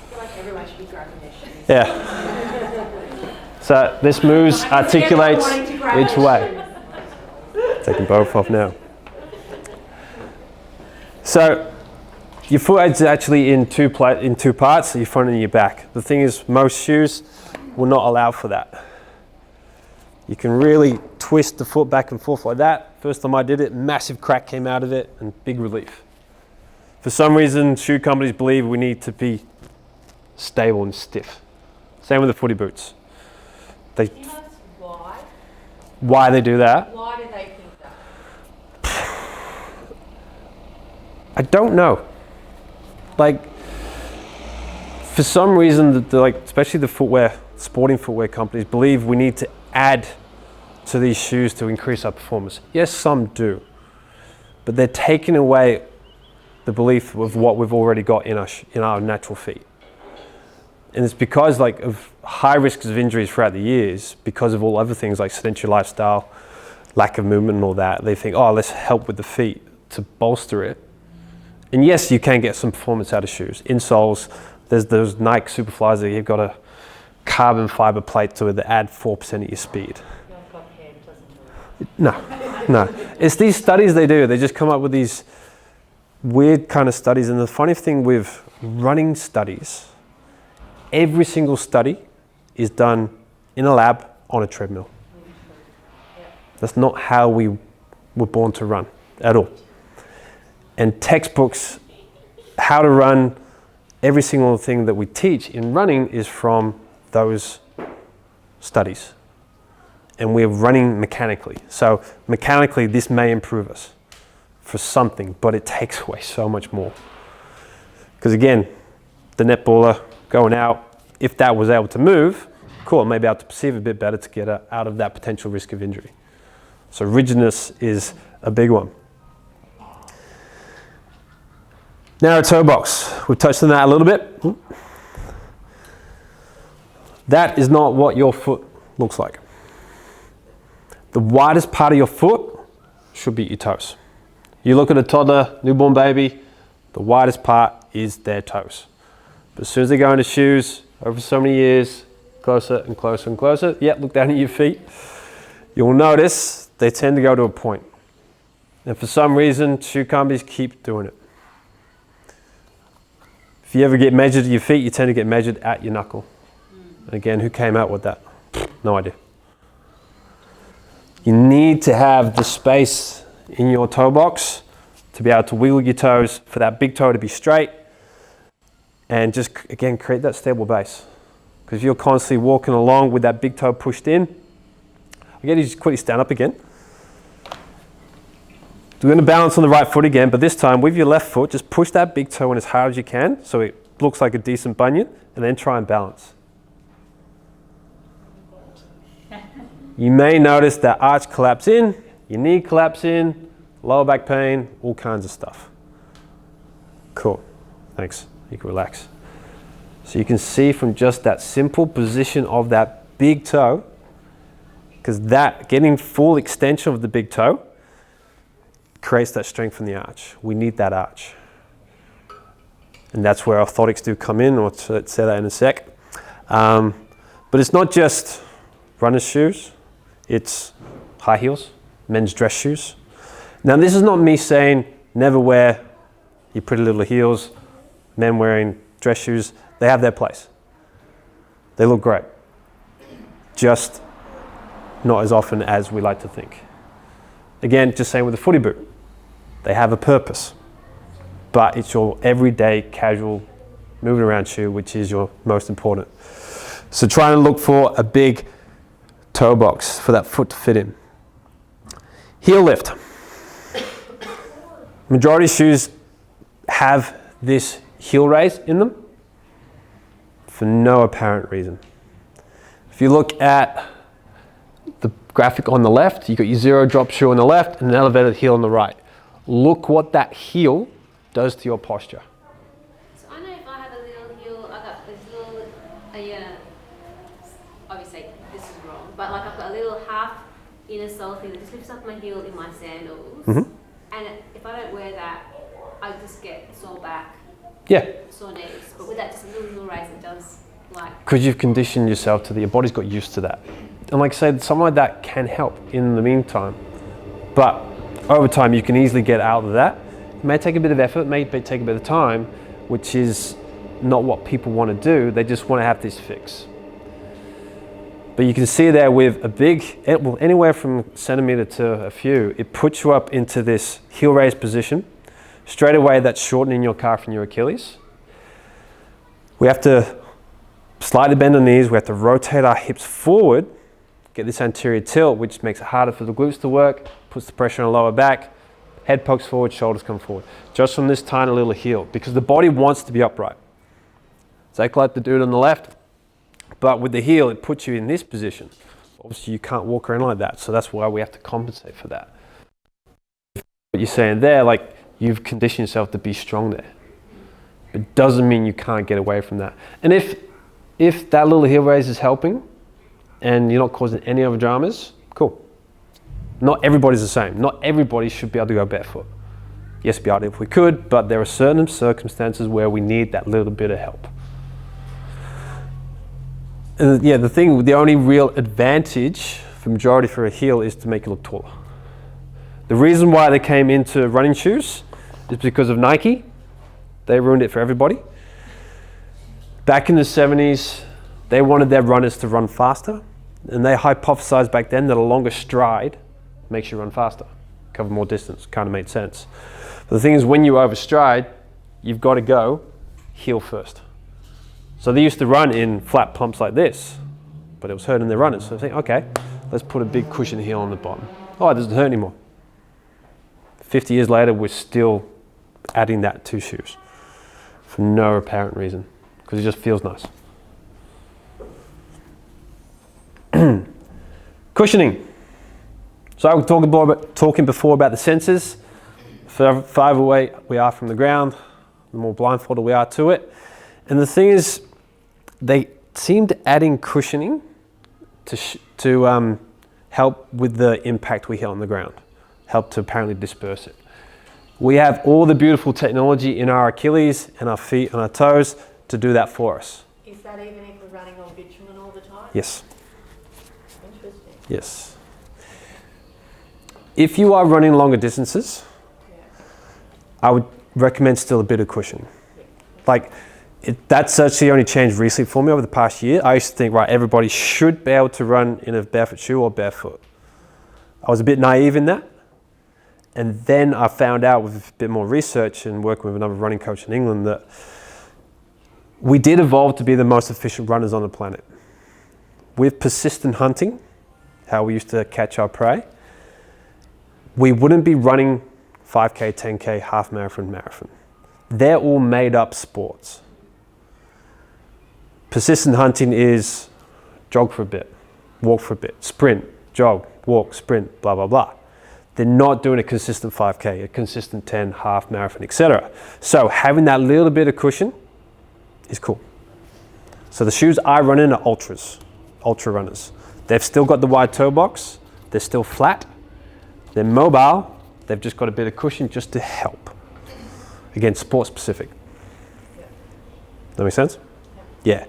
[SPEAKER 5] feel like everyone should be grabbing their shoes.
[SPEAKER 2] Yeah. So this moves, articulates each way. Taking both off now. So your foot is actually in two parts, your front and your back. The thing is, most shoes will not allow for that. You can really twist the foot back and forth like that. First time I did it, massive crack came out of it and big relief. For some reason, shoe companies believe we need to be stable and stiff. Same with the footy boots.
[SPEAKER 5] Do you know why?
[SPEAKER 2] Why they do that?
[SPEAKER 5] Why do they think that?
[SPEAKER 2] I don't know. Like, for some reason, especially the sporting footwear companies believe we need to add to these shoes to increase our performance. Yes, some do, but they're taking away the belief of what we've already got in our natural feet. And it's because of high risks of injuries throughout the years, because of all other things like sedentary lifestyle, lack of movement and all that. They think, oh, let's help with the feet to bolster it. And yes, you can get some performance out of shoes. Insoles, there's those Nike Superflies that you've got a carbon fiber plate to it that add 4% of your speed. No. It's these studies they do. They just come up with these weird kind of studies. And the funny thing with running studies, every single study is done in a lab on a treadmill. That's not how we were born to run at all. And textbooks, how to run, every single thing that we teach in running is from those studies. And we're running mechanically. So mechanically, this may improve us for something, but it takes away so much more. Because again, the netballer going out, if that was able to move, cool, maybe able to perceive a bit better to get out of that potential risk of injury. So rigidness is a big one. Narrow toe box. We've touched on that a little bit. That is not what your foot looks like. The widest part of your foot should be your toes. You look at a toddler, newborn baby, the widest part is their toes. But as soon as they go into shoes, over so many years, closer and closer and closer, look down at your feet, you'll notice they tend to go to a point. And for some reason, shoe companies keep doing it. If you ever get measured at your feet, you tend to get measured at your knuckle. And again, who came out with that? No idea. You need to have the space in your toe box to be able to wiggle your toes, for that big toe to be straight, and just, again, create that stable base. Because if you're constantly walking along with that big toe pushed in, again, you just quickly stand up again. We're going to balance on the right foot again, but this time with your left foot, just push that big toe in as hard as you can so it looks like a decent bunion, and then try and balance. You may notice that arch collapse in, your knee collapse in, lower back pain, all kinds of stuff. Cool, thanks, you can relax. So you can see from just that simple position of that big toe, because that getting full extension of the big toe creates that strength in the arch. We need that arch. And that's where orthotics do come in, or let's say that in a sec. But it's not just runner's shoes, it's high heels, men's dress shoes. Now this is not me saying never wear your pretty little heels, men wearing dress shoes. They have their place. They look great. Just not as often as we like to think. Again, just same with the footy boot. They have a purpose, but it's your everyday casual moving around shoe, which is your most important. So try and look for a big toe box for that foot to fit in. Heel lift. Majority of shoes have this heel raise in them for no apparent reason. If you look at the graphic on the left, you've got your zero drop shoe on the left and an elevated heel on the right. Look what that heel does to your posture.
[SPEAKER 4] So I know if I have a little heel, I got this little, obviously this is wrong, but like I've got a little half inner sole thing that just lifts up my heel in my sandals.
[SPEAKER 2] Mm-hmm.
[SPEAKER 4] And if I don't wear that, I just get sore back,
[SPEAKER 2] Yeah,
[SPEAKER 4] sore knees. But with that just little raise, it does like.
[SPEAKER 2] because you've conditioned yourself to that, your body's got used to that. And like I said, something like that can help in the meantime. But over time, you can easily get out of that. It may take a bit of effort, it may take a bit of time, which is not what people want to do. They just want to have this fix. But you can see there with a big, well, anywhere from centimeter to a few, it puts you up into this heel raise position. Straight away, that's shortening your calf and your Achilles. We have to slightly bend the knees. We have to rotate our hips forward, get this anterior tilt, which makes it harder for the glutes to work, puts the pressure on the lower back, head pokes forward, shoulders come forward. Just from this tiny little heel, because the body wants to be upright. Exactly like the dude on the left, but with the heel, it puts you in this position. Obviously, you can't walk around like that, so that's why we have to compensate for that. What you're saying there, like you've conditioned yourself to be strong there. It doesn't mean you can't get away from that. And if that little heel raise is helping, and you're not causing any other dramas, cool. Not everybody's the same. Not everybody should be able to go barefoot. Yes, be able to if we could, but there are certain circumstances where we need that little bit of help. And yeah, the only real advantage for majority for a heel is to make it look taller. The reason why they came into running shoes is because of Nike. They ruined it for everybody. Back in the 70s, they wanted their runners to run faster, and they hypothesized back then that a longer stride makes you run faster, cover more distance. Kind of made sense. But the thing is, when you overstride, you've got to go heel first. So they used to run in flat pumps like this, but it was hurting their runners. So they think, okay, let's put a big cushion heel on the bottom. Oh, it doesn't hurt anymore. 50 years later, we're still adding that to shoes for no apparent reason, because it just feels nice. Cushioning. So I was talking before about the sensors. The farther away we are from the ground, the more blindfolded we are to it. And the thing is, they seemed adding cushioning to help with the impact we hit on the ground, help to apparently disperse it. We have all the beautiful technology in our Achilles and our feet and our toes to do that for us.
[SPEAKER 7] Is that even if we're running on bitumen all the time?
[SPEAKER 2] Yes.
[SPEAKER 7] Interesting.
[SPEAKER 2] Yes. If you are running longer distances, I would recommend still a bit of cushioning. Like, that's actually only changed recently for me over the past year. I used to think, right, everybody should be able to run in a barefoot shoe or barefoot. I was a bit naive in that. And then I found out with a bit more research and working with another running coach in England that we did evolve to be the most efficient runners on the planet. With persistent hunting, how we used to catch our prey, we wouldn't be running 5K, 10K, half marathon, marathon. They're all made up sports. Persistent hunting is jog for a bit, walk for a bit, sprint, jog, walk, sprint, blah, blah, blah. They're not doing a consistent 5K, a consistent 10, half marathon, etc. So having that little bit of cushion is cool. So the shoes I run in are ultra runners. They've still got the wide toe box, they're still flat, they're mobile, they've just got a bit of cushion just to help. Again, sport specific. That make sense? Yeah.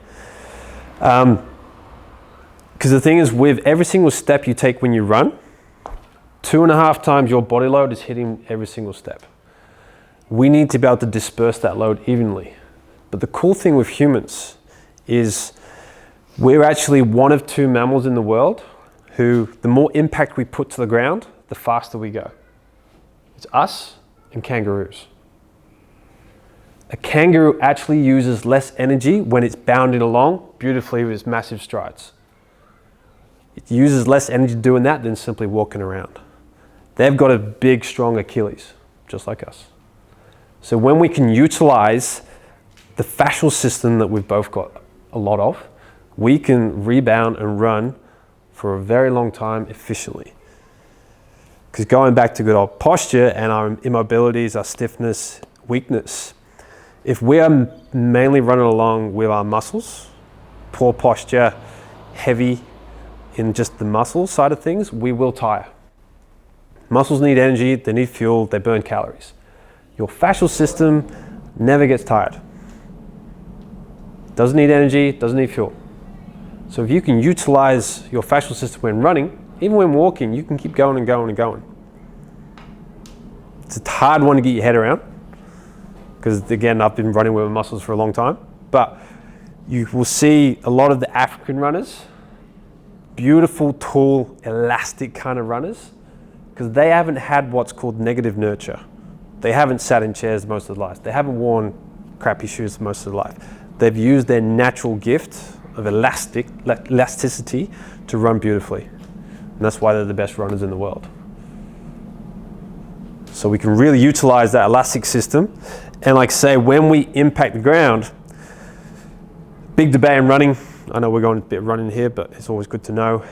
[SPEAKER 2] Because the thing is, with every single step you take when you run, 2.5 times your body load is hitting every single step. We need to be able to disperse that load evenly. But the cool thing with humans is we're actually one of 2 mammals in the world who, the more impact we put to the ground, the faster we go. It's us and kangaroos. A kangaroo actually uses less energy when it's bounding along beautifully with its massive strides. It uses less energy doing that than simply walking around. They've got a big, strong Achilles, just like us. So when we can utilize the fascial system that we've both got a lot of, we can rebound and run for a very long time efficiently. Because going back to good old posture and our immobilities, our stiffness, weakness, if we are mainly running along with our muscles, poor posture, heavy in just the muscle side of things, we will tire. Muscles need energy, they need fuel, they burn calories. Your fascial system never gets tired. Doesn't need energy, doesn't need fuel. So if you can utilize your fascial system when running, even when walking, you can keep going and going and going. It's a hard one to get your head around, because again, I've been running with my muscles for a long time, but you will see a lot of the African runners, beautiful, tall, elastic kind of runners, because they haven't had what's called negative nurture. They haven't sat in chairs most of their lives. They haven't worn crappy shoes most of their life. They've used their natural gift of elasticity to run beautifully. And that's why they're the best runners in the world. So we can really utilize that elastic system. And like say, when we impact the ground, big debate in running, I know we're going a bit running here, but it's always good to know,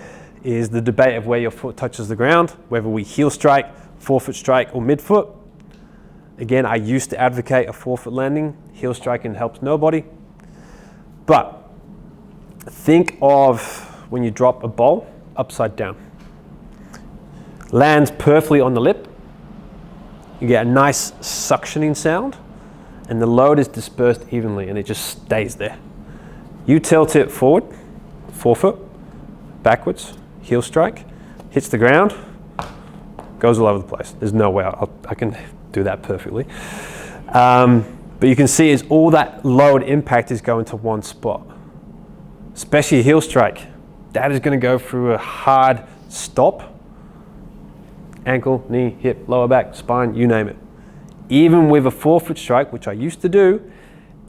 [SPEAKER 2] is the debate of where your foot touches the ground, whether we heel strike, forefoot strike, or midfoot. Again, I used to advocate a forefoot landing. Heel striking helps nobody. But think of when you drop a bowl upside down. Lands perfectly on the lip. You get a nice suctioning sound, and the load is dispersed evenly, and it just stays there. You tilt it forward, forefoot, backwards, heel strike, hits the ground, goes all over the place. There's no way I can do that perfectly. But you can see is all that load impact is going to one spot. Especially a heel strike. That is going to go through a hard stop. Ankle, knee, hip, lower back, spine, you name it. Even with a forefoot strike, which I used to do,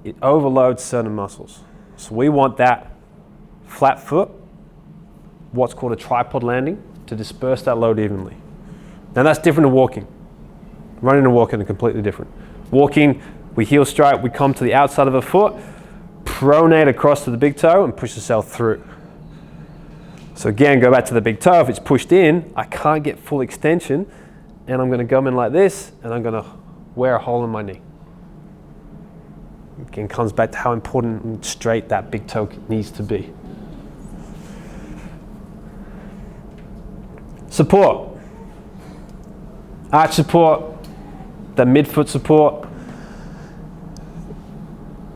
[SPEAKER 2] it overloads certain muscles. So we want that flat foot, what's called a tripod landing, to disperse that load evenly. Now that's different to walking. Running and walking are completely different. Walking, we heel strike, we come to the outside of a foot, pronate across to the big toe and push yourself through. So again, go back to the big toe. If it's pushed in, I can't get full extension, and I'm going to come in like this, and I'm going to wear a hole in my knee. Again, comes back to how important and straight that big toe needs to be. Support. Arch support, the midfoot support.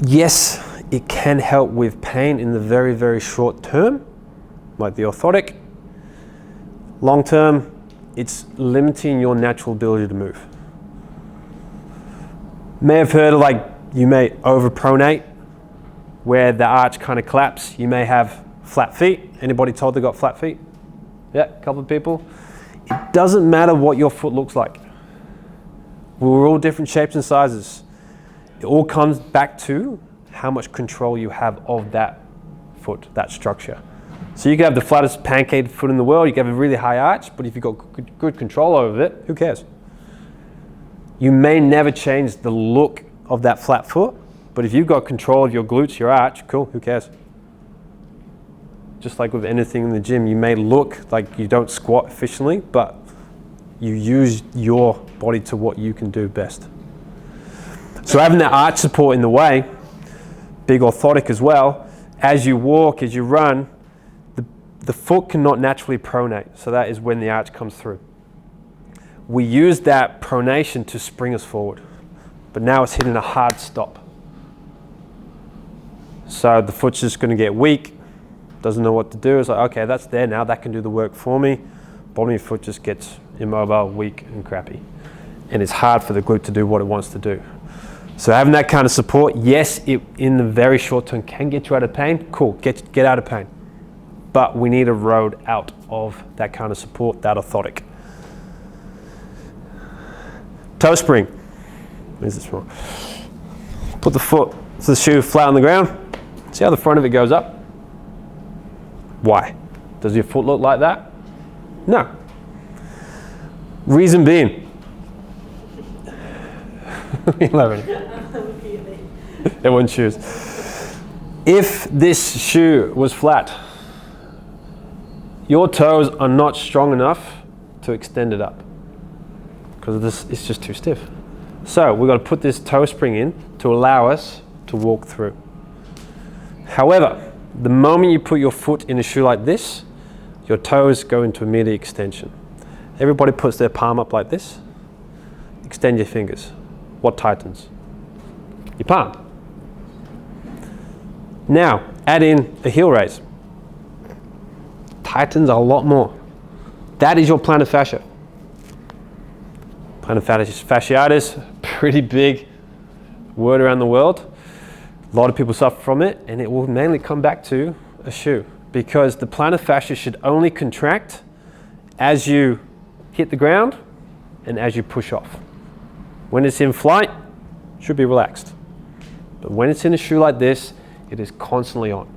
[SPEAKER 2] Yes, it can help with pain in the very, very short term, like the orthotic. Long term, it's limiting your natural ability to move. May have heard of, like, you may overpronate, where the arch kind of collapses. You may have flat feet. Anybody told they got flat feet? Yeah, a couple of people. It doesn't matter what your foot looks like. We're all different shapes and sizes. It all comes back to how much control you have of that foot, that structure. So you can have the flattest pancake foot in the world, you can have a really high arch, but if you've got good control over it, who cares? You may never change the look of that flat foot, but if you've got control of your glutes, your arch, cool, who cares? Just like with anything in the gym, you may look like you don't squat efficiently, but you use your body to what you can do best. So having that arch support in the way, big orthotic as well, as you walk, as you run, the foot cannot naturally pronate. So that is when the arch comes through. We use that pronation to spring us forward, but now it's hitting a hard stop. So the foot's just going to get weak, doesn't know what to do. It's like, okay, that's there now, that can do the work for me. Bottom of your foot just gets immobile, weak, and crappy. And it's hard for the glute to do what it wants to do. So having that kind of support, yes, it in the very short term can get you out of pain. Cool, get out of pain. But we need a road out of that kind of support, that orthotic. Toe spring. Where's this one? Put the foot, the shoe flat on the ground. See how the front of it goes up? Why? Does your foot look like that? No. Reason being. Everyone choose. If this shoe was flat, your toes are not strong enough to extend it up because this is just too stiff. So we've got to put this toe spring in to allow us to walk through. However, the moment you put your foot in a shoe like this, your toes go into immediate extension. Everybody puts their palm up like this. Extend your fingers. What tightens? Your palm. Now, add in a heel raise. Tightens a lot more. That is your plantar fascia. Plantar fasciitis, pretty big word around the world. A lot of people suffer from it, and it will mainly come back to a shoe because the plantar fascia should only contract as you hit the ground and as you push off. When it's in flight, it should be relaxed. But when it's in a shoe like this, it is constantly on.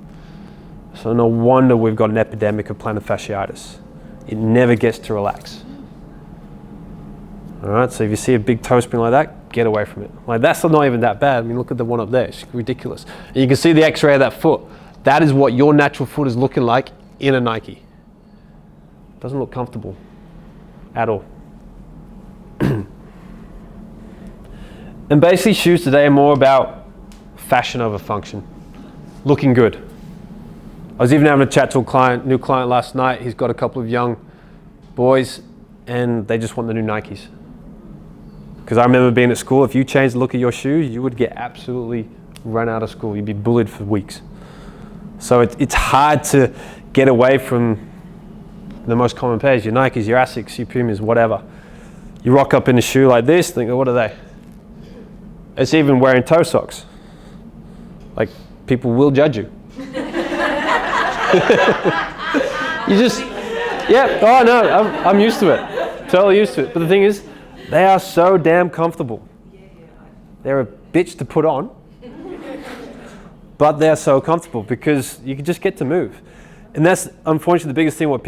[SPEAKER 2] So no wonder we've got an epidemic of plantar fasciitis. It never gets to relax. All right, so if you see a big toe spring like that, get away from it. Like that's not even that bad. I mean, look at the one up there, it's ridiculous. And you can see the x-ray of that foot. That is what your natural foot is looking like in a Nike. Doesn't look comfortable at all. And basically shoes today are more about fashion over function. Looking good. I was even having a chat to a new client last night. He's got a couple of young boys and they just want the new Nikes. Because I remember being at school, if you changed the look of your shoes, you would get absolutely run out of school. You'd be bullied for weeks. So it's hard to get away from the most common pairs, your Nikes, your Asics, your Pumas, whatever. You rock up in a shoe like this, think, oh, what are they? It's even wearing toe socks. Like, people will judge you. You just, yeah, oh no, I'm used to it. Totally used to it. But the thing is, they are so damn comfortable. They're a bitch to put on, but they're so comfortable because you can just get to move. And that's unfortunately the biggest thing a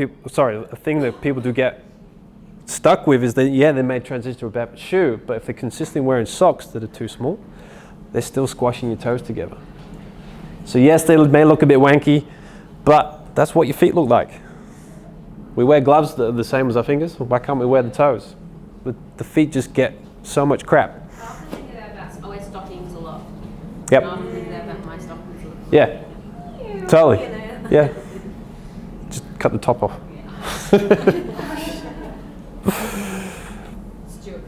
[SPEAKER 2] thing that people do get stuck with is that, yeah, they may transition to a better shoe, but if they're consistently wearing socks that are too small, they're still squashing your toes together. So yes, they may look a bit wanky, but that's what your feet look like. We wear gloves that are the same as our fingers. Why can't we wear the toes? The feet just get so much crap.
[SPEAKER 4] I often think about, I wear stockings a lot.
[SPEAKER 2] Yep.
[SPEAKER 4] I often think about my stockings a lot.
[SPEAKER 2] Yeah. Totally. Yeah. Just cut the top off.
[SPEAKER 4] Stuart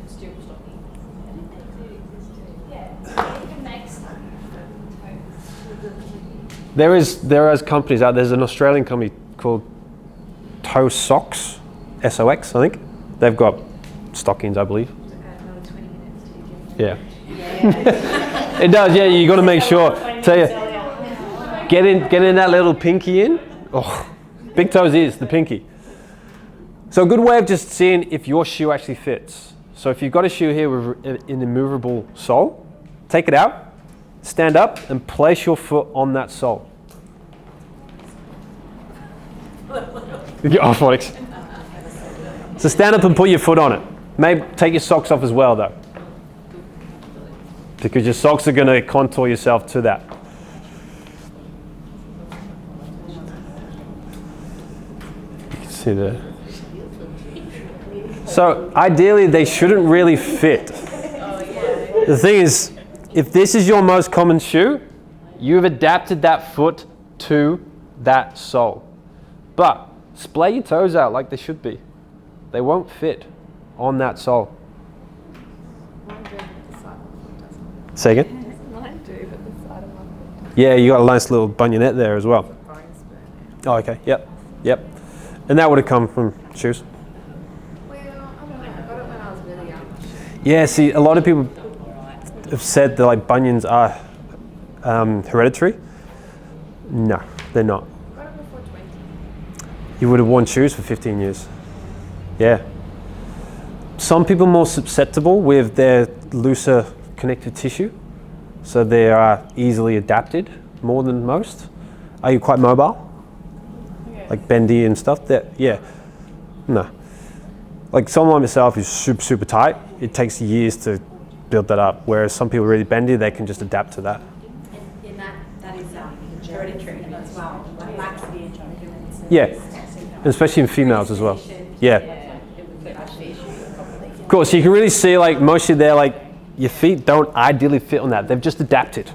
[SPEAKER 4] stocking.
[SPEAKER 5] I think they do exist too. Yeah, you can make stuff with toes.
[SPEAKER 2] There is companies out there. There's an Australian company called Toe Socks, SOX, I think. They've got stockings, I believe.
[SPEAKER 5] Another 20 minutes to
[SPEAKER 2] Yeah. It does, yeah, you got to make sure. Tell you, get in that little pinky in. Oh, big toes is the pinky. So a good way of just seeing if your shoe actually fits. So if you've got a shoe here with an immovable sole, take it out, stand up and place your foot on that sole. Oh, phonics. So stand up and put your foot on it. Maybe take your socks off as well though, because your socks are going to contour yourself to that. You can see that. So ideally they shouldn't really fit. The thing is, if this is your most common shoe, you've adapted that foot to that sole. But splay your toes out like they should be. They won't fit on that sole.
[SPEAKER 5] Mine do, but the side of my foot doesn't.
[SPEAKER 2] Say again?
[SPEAKER 5] Mine do, but the side of my foot doesn't.
[SPEAKER 2] Yeah, you got a nice little bunionette there as well.
[SPEAKER 5] Bones burn out.
[SPEAKER 2] Oh, okay. Yep. And that would have come from shoes.
[SPEAKER 5] Well, I don't know. I got it when I was really young.
[SPEAKER 2] Yeah, see, a lot of people have said that like bunions are hereditary. No, they're not.
[SPEAKER 5] I got it before 20.
[SPEAKER 2] You would have worn shoes for 15 years. Yeah. Some people are more susceptible with their looser connective tissue, so they are easily adapted more than most. Are you quite mobile?
[SPEAKER 6] Yeah.
[SPEAKER 2] Like bendy and stuff? Yeah. No. Like someone like myself who's super tight, it takes years to build that up, whereas some people are really bendy, they can just adapt to that.
[SPEAKER 1] In that is the
[SPEAKER 2] Yeah, especially in females as well. Yeah. Of course, you can really see like mostly they're like, your feet don't ideally fit on that. They've just adapted.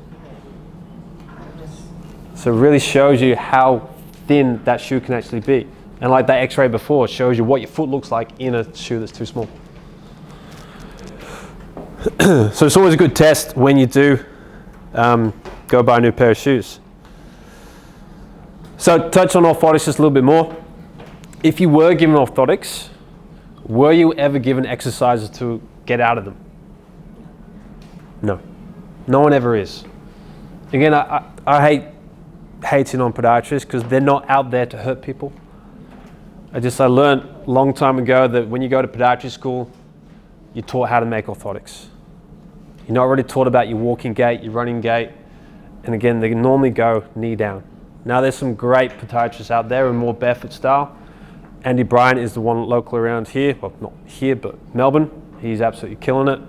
[SPEAKER 2] So it really shows you how thin that shoe can actually be. And like that x-ray before shows you what your foot looks like in a shoe that's too small. So it's always a good test when you do go buy a new pair of shoes. So touch on orthotics just a little bit more. If you were given orthotics, were you ever given exercises to get out of them? No. No one ever is. Again, I hate hating on podiatrists because they're not out there to hurt people. I learned a long time ago that when you go to podiatry school, you're taught how to make orthotics. You're not really taught about your walking gait, your running gait, and again, they normally go knee down. Now there's some great podiatrists out there in more barefoot style. Andy Breen is the one local around here, well not here, but Melbourne. He's absolutely killing it.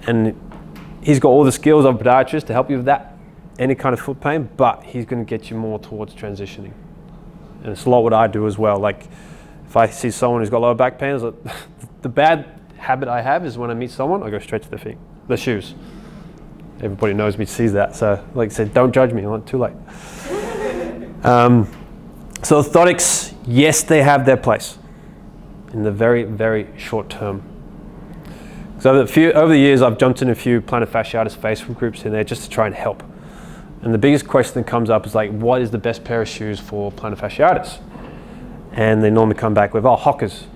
[SPEAKER 2] And he's got all the skills of a podiatrist to help you with that, any kind of foot pain, but he's going to get you more towards transitioning. And it's a lot what I do as well. Like if I see someone who's got lower back pain, like, the bad habit I have is when I meet someone, I go straight to their feet, their shoes. Everybody knows me, sees that. So like I said, don't judge me, I'm too late. So orthotics, yes, they have their place in the very, very short term. So over the years, I've jumped in a few plantar fasciitis Facebook groups in there just to try and help. And the biggest question that comes up is like, what is the best pair of shoes for plantar fasciitis? And they normally come back with, oh, Hockers.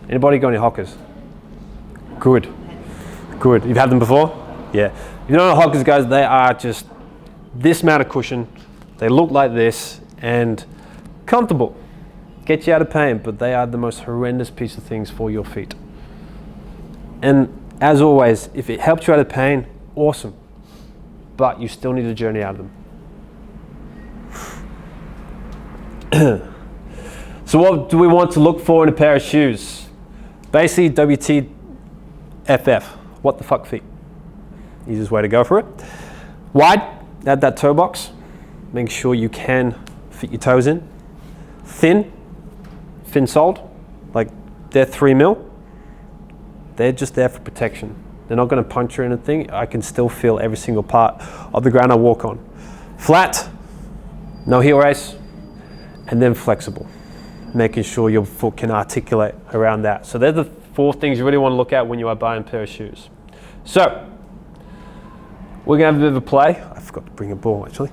[SPEAKER 2] Anybody got any Hockers? Good. Good. You've had them before? Yeah. If you don't know Hockers, guys, they are just this amount of cushion. They look like this and comfortable. Get you out of pain, but they are the most horrendous piece of things for your feet. And as always, if it helps you out of pain, awesome. But you still need a journey out of them. So what do we want to look for in a pair of shoes? Basically, WTFF, what the fuck feet. Easiest way to go for it. Wide, add that toe box. Make sure you can fit your toes in. Thin soled, like they're 3 mil. They're just there for protection. They're not going to puncture anything. I can still feel every single part of the ground I walk on. Flat, no heel race, and then flexible. Making sure your foot can articulate around that. So they're the 4 things you really want to look at when you are buying a pair of shoes. So, we're going to have a bit of a play. I forgot to bring a ball actually.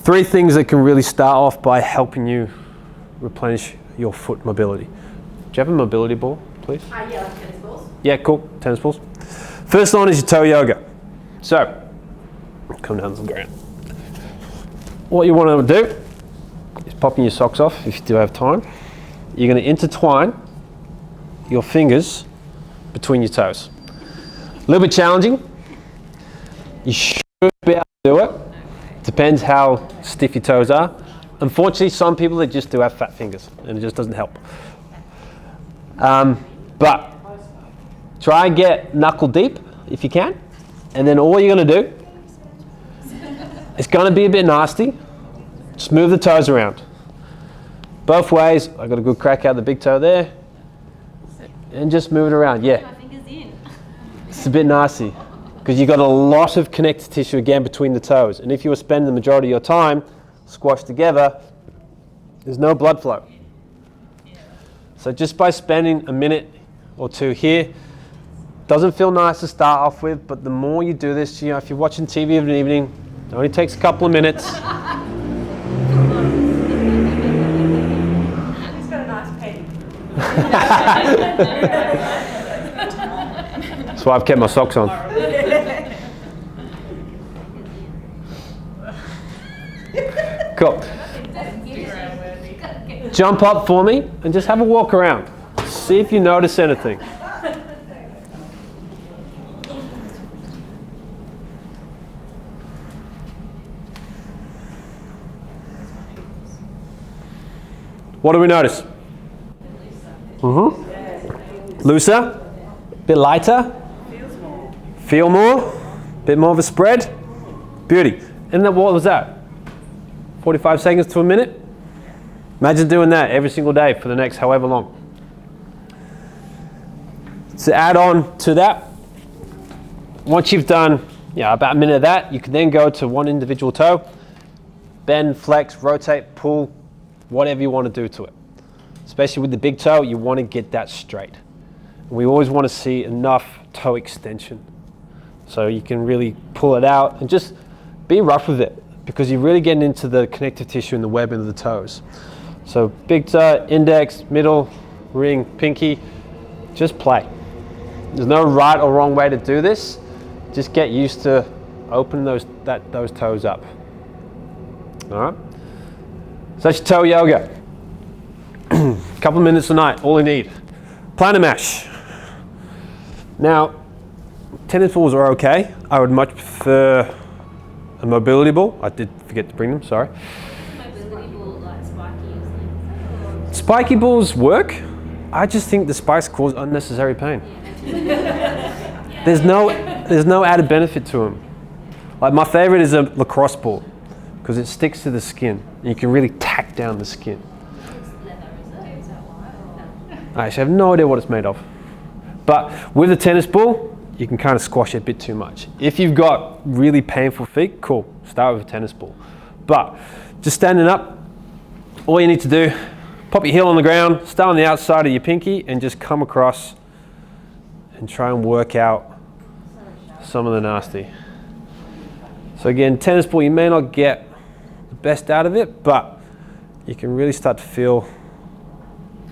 [SPEAKER 2] 3 things that can really start off by helping you replenish your foot mobility. Do you have a mobility ball, please?
[SPEAKER 4] Yeah, like tennis balls.
[SPEAKER 2] Yeah, cool. Tennis balls. First one is your toe yoga. So, come down to the ground. What you want to do is popping your socks off if you do have time. You're going to intertwine your fingers between your toes. A little bit challenging. You should be able to do it. Depends how stiff your toes are. Unfortunately, some people they just do have fat fingers and it just doesn't help. But try and get knuckle deep if you can. And then all you're going to do, it's going to be a bit nasty. Just move the toes around. Both ways. I got a good crack out the big toe there. And just move it around. Yeah.
[SPEAKER 4] My fingers in.
[SPEAKER 2] It's a bit nasty because you've got a lot of connective tissue again between the toes. And if you were spending the majority of your time squashed together, there's no blood flow. So just by spending a minute or 2 here, doesn't feel nice to start off with, but the more you do this, you know, if you're watching TV of an evening, it only takes a couple of minutes.
[SPEAKER 1] He's got a nice pen.
[SPEAKER 2] That's why I've kept my socks on. Cool. Jump up for me and just have a walk around. See if you notice anything. What do we notice? Looser? Bit lighter? Feel more? Bit more of a spread? Beauty. And then what was that? 45 seconds to a minute? Imagine doing that every single day for the next however long. To add on to that, once you've done about a minute of that, you can then go to one individual toe, bend, flex, rotate, pull, whatever you want to do to it. Especially with the big toe, you want to get that straight. We always want to see enough toe extension. So you can really pull it out and just be rough with it, because you're really getting into the connective tissue and the webbing of the toes. So big toe, index, middle, ring, pinky, just play. There's no right or wrong way to do this. Just get used to opening those toes up. All right. So that's your toe yoga. Couple of minutes a night, all you need. Plantar mash. Now, tennis balls are okay. I would much prefer a mobility ball. I did forget to bring them, sorry.
[SPEAKER 4] Mobility ball, like spiky or something?
[SPEAKER 2] Spiky balls work. I just think the spikes cause unnecessary pain. There's no added benefit to them. Like my favorite is a lacrosse ball, because it sticks to the skin and you can really tack down the skin. I actually have no idea what it's made of. But with a tennis ball, you can kind of squash it a bit too much. If you've got really painful feet, cool, start with a tennis ball. But just standing up, all you need to do, pop your heel on the ground, start on the outside of your pinky and just come across and try and work out some of the nasty. So again, tennis ball, you may not get the best out of it, but you can really start to feel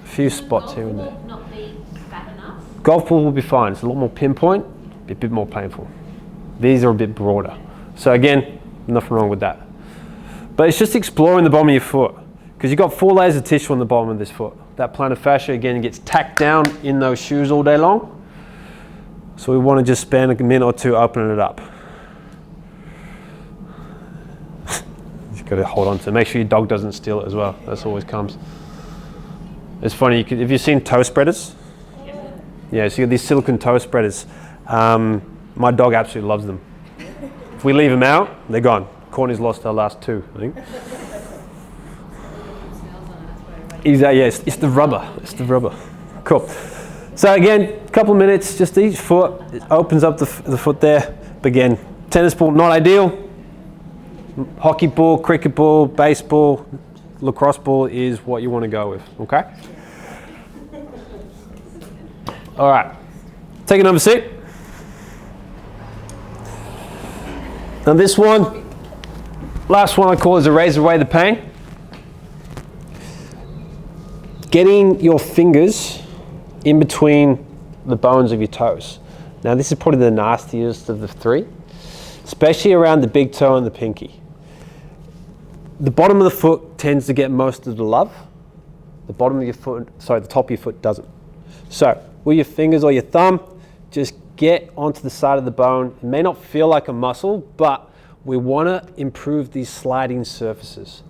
[SPEAKER 2] a few spots here and there.
[SPEAKER 4] Golf ball not be fat enough?
[SPEAKER 2] Golf ball will be fine. It's a lot more pinpoint, a bit more painful. These are a bit broader. So again, nothing wrong with that. But it's just exploring the bottom of your foot, because you've got 4 layers of tissue on the bottom of this foot. That plantar fascia, again, gets tacked down in those shoes all day long. So we want to just spend a minute or two opening it up. You've got to hold on to it. Make sure your dog doesn't steal it as well. That's always comes. It's funny, have you seen toe spreaders? Yeah, so you got these silicone toe spreaders. My dog absolutely loves them. If we leave them out, they're gone. Courtney's lost her last 2, I think. Yes, it's the rubber. It's the rubber. Cool. So again, a couple of minutes, just each foot. It opens up the foot there. But again, tennis ball, not ideal. Hockey ball, cricket ball, baseball, lacrosse ball is what you want to go with, okay? All right, take another seat. Now this one, last one I call is a razor away the pain. Getting your fingers in between the bones of your toes. Now this is probably the nastiest of the 3, especially around the big toe and the pinky. The bottom of the foot tends to get most of the love. The bottom of your foot, sorry, the top of your foot doesn't. So with your fingers or your thumb, just get onto the side of the bone. It may not feel like a muscle, but we want to improve these sliding surfaces.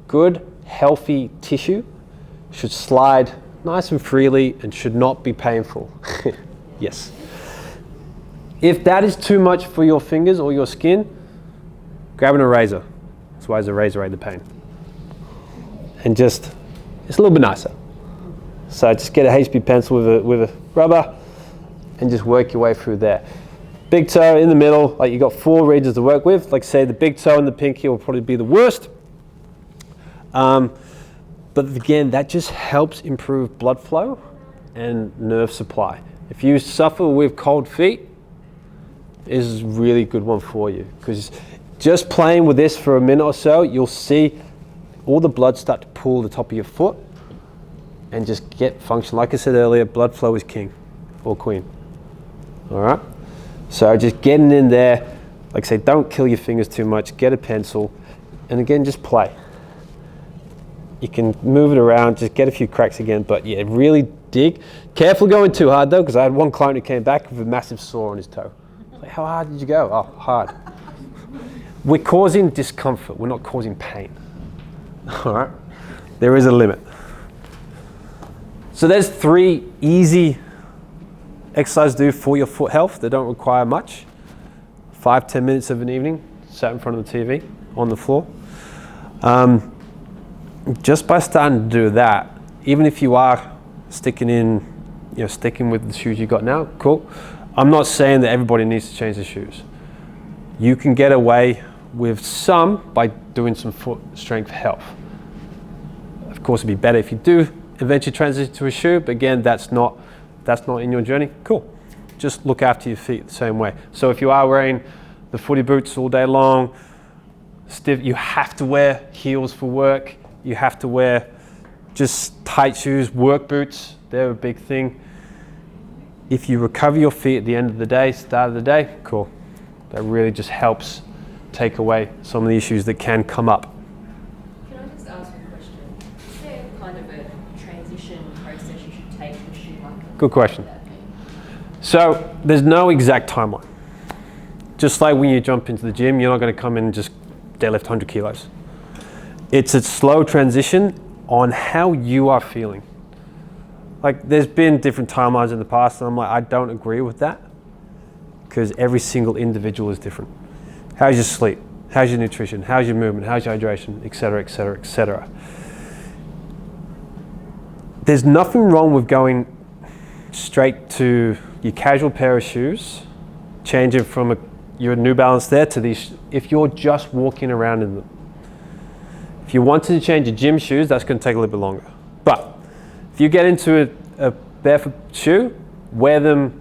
[SPEAKER 2] Good, healthy tissue should slide nice and freely and should not be painful. Yes. If that is too much for your fingers or your skin, grab an eraser. That's why it's a razor away the pain. And it's a little bit nicer. So just get a HB pencil with a rubber and just work your way through there. Big toe in the middle, like you've got 4 regions to work with. Like say the big toe and the pinky will probably be the worst. But again, that just helps improve blood flow and nerve supply. If you suffer with cold feet, this is a really good one for you, because just playing with this for a minute or so, you'll see all the blood start to pool the top of your foot and just get function. Like I said earlier, blood flow is king or queen. All right? So just getting in there, like I say, don't kill your fingers too much, get a pencil, and again, just play. You can move it around, just get a few cracks again, but yeah, really dig. Careful going too hard though, because I had one client who came back with a massive sore on his toe. Like, how hard did you go? Oh, hard. We're causing discomfort, we're not causing pain. All right? There is a limit. So there's 3 easy exercises to do for your foot health that don't require much. 5-10 minutes of an evening, sat in front of the TV, on the floor. just by starting to do that, even if you are sticking with the shoes you got now, cool. I'm not saying that everybody needs to change the shoes. You can get away with some by doing some foot strength health. Of course, it'd be better if you do eventually transition to a shoe, but again, that's not in your journey. Cool. Just look after your feet the same way. So if you are wearing the footy boots all day long, stiff, you have to wear heels for work. You have to wear just tight shoes, work boots. They're a big thing. If you recover your feet at the end of the day, start of the day, cool. That really just helps take away some of the issues that can come up.
[SPEAKER 5] Can I just ask a question? Is there kind of a transition process you should take to a shoe like
[SPEAKER 2] Good question. So there's no exact timeline. Just like when you jump into the gym, you're not going to come in and just deadlift 100 kilos. It's a slow transition on how you are feeling. Like there's been different timelines in the past and I'm like, I don't agree with that because every single individual is different. How's your sleep? How's your nutrition? How's your movement? How's your hydration? Et cetera, et cetera, et cetera. There's nothing wrong with going straight to your casual pair of shoes, changing from your New Balance there to these, if you're just walking around in them. If you wanted to change your gym shoes, that's going to take a little bit longer. But if you get into a barefoot shoe, wear them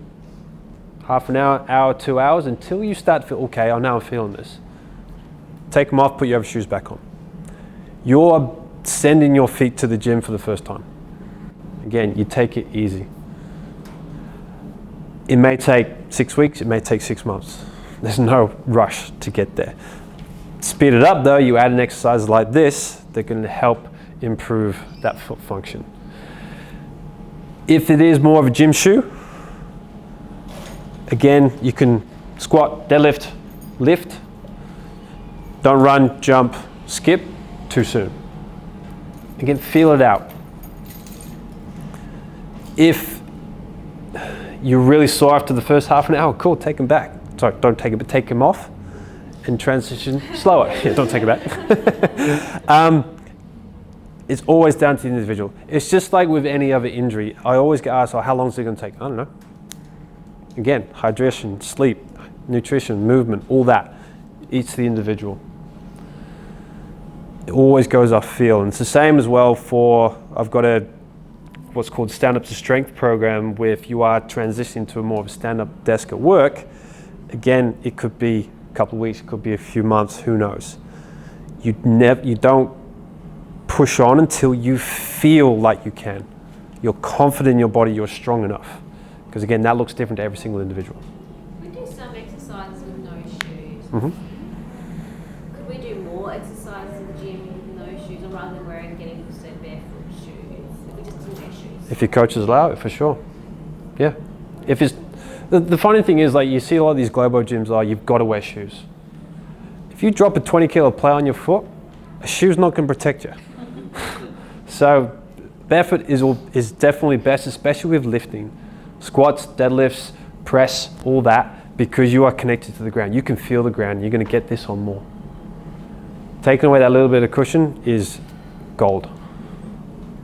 [SPEAKER 2] half an hour, 2 hours, until you start to feel, okay, oh, now I'm feeling this. Take them off, put your other shoes back on. You're sending your feet to the gym for the first time. Again, you take it easy. It may take 6 weeks, it may take 6 months. There's no rush to get there. Speed it up though, you add an exercise like this that can help improve that foot function. If it is more of a gym shoe, again, you can squat, deadlift, lift. Don't run, jump, skip too soon. Again, feel it out. If you're really sore after the first half an hour, cool, take them back. Sorry, don't take it, but take them off and transition slower. Yeah, don't take it back. It's always down to the individual. It's just like with any other injury. I always get asked, oh, how long is it going to take? I don't know. Again, hydration, sleep, nutrition, movement, all that. Each the individual. It always goes off feel. And it's the same as well for, I've got what's called Stand Up to Strength program, where if you are transitioning to a more of a stand-up desk at work, again, it could be a couple of weeks, it could be a few months, who knows. You don't push on until you feel like you can. You're confident in your body, you're strong enough. Because again, that looks different to every single individual.
[SPEAKER 4] We do some exercises with no shoes.
[SPEAKER 2] Mm-hmm.
[SPEAKER 4] Could we do more exercises in the gym with no shoes, or rather than getting used to barefoot shoes? If we just didn't wear shoes.
[SPEAKER 2] If your coaches allow it, for sure. Yeah. If it's the funny thing is, like, you see a lot of these Globo gyms are, you've got to wear shoes. If you drop a 20 kilo plate on your foot, a shoe's not going to protect you. So barefoot is definitely best, especially with lifting. Squats, deadlifts, press, all that, because you are connected to the ground. You can feel the ground. You're going to get this on more. Taking away that little bit of cushion is gold.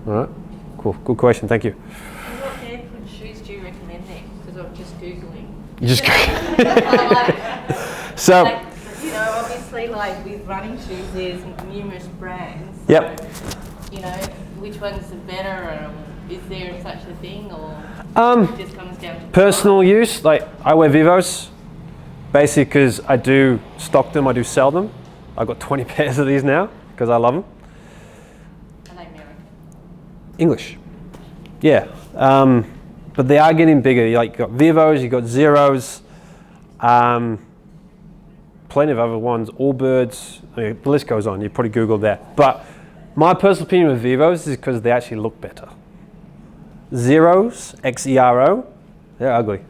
[SPEAKER 2] All right, cool. Good question. Thank you.
[SPEAKER 7] What barefoot shoes do you recommend then? Because I'm just Googling.
[SPEAKER 2] You just
[SPEAKER 7] Like,
[SPEAKER 2] so.
[SPEAKER 7] like, you know, obviously, like with running shoes, there's numerous brands. So,
[SPEAKER 2] Yep.
[SPEAKER 7] you know, which one's the better? Is there such a thing, or it just comes down to
[SPEAKER 2] Personal use, like I wear Vivos, basically because I do stock them, I do sell them. I've got 20 pairs of these now because I love them.
[SPEAKER 7] Are they American?
[SPEAKER 2] English, yeah, but they are getting bigger. Like, you've got Vivos, you've got Zeros, plenty of other ones, Allbirds. I mean, the list goes on. You probably Google that. But my personal opinion with Vivos is because they actually look better. Zeros, Xero, they're ugly.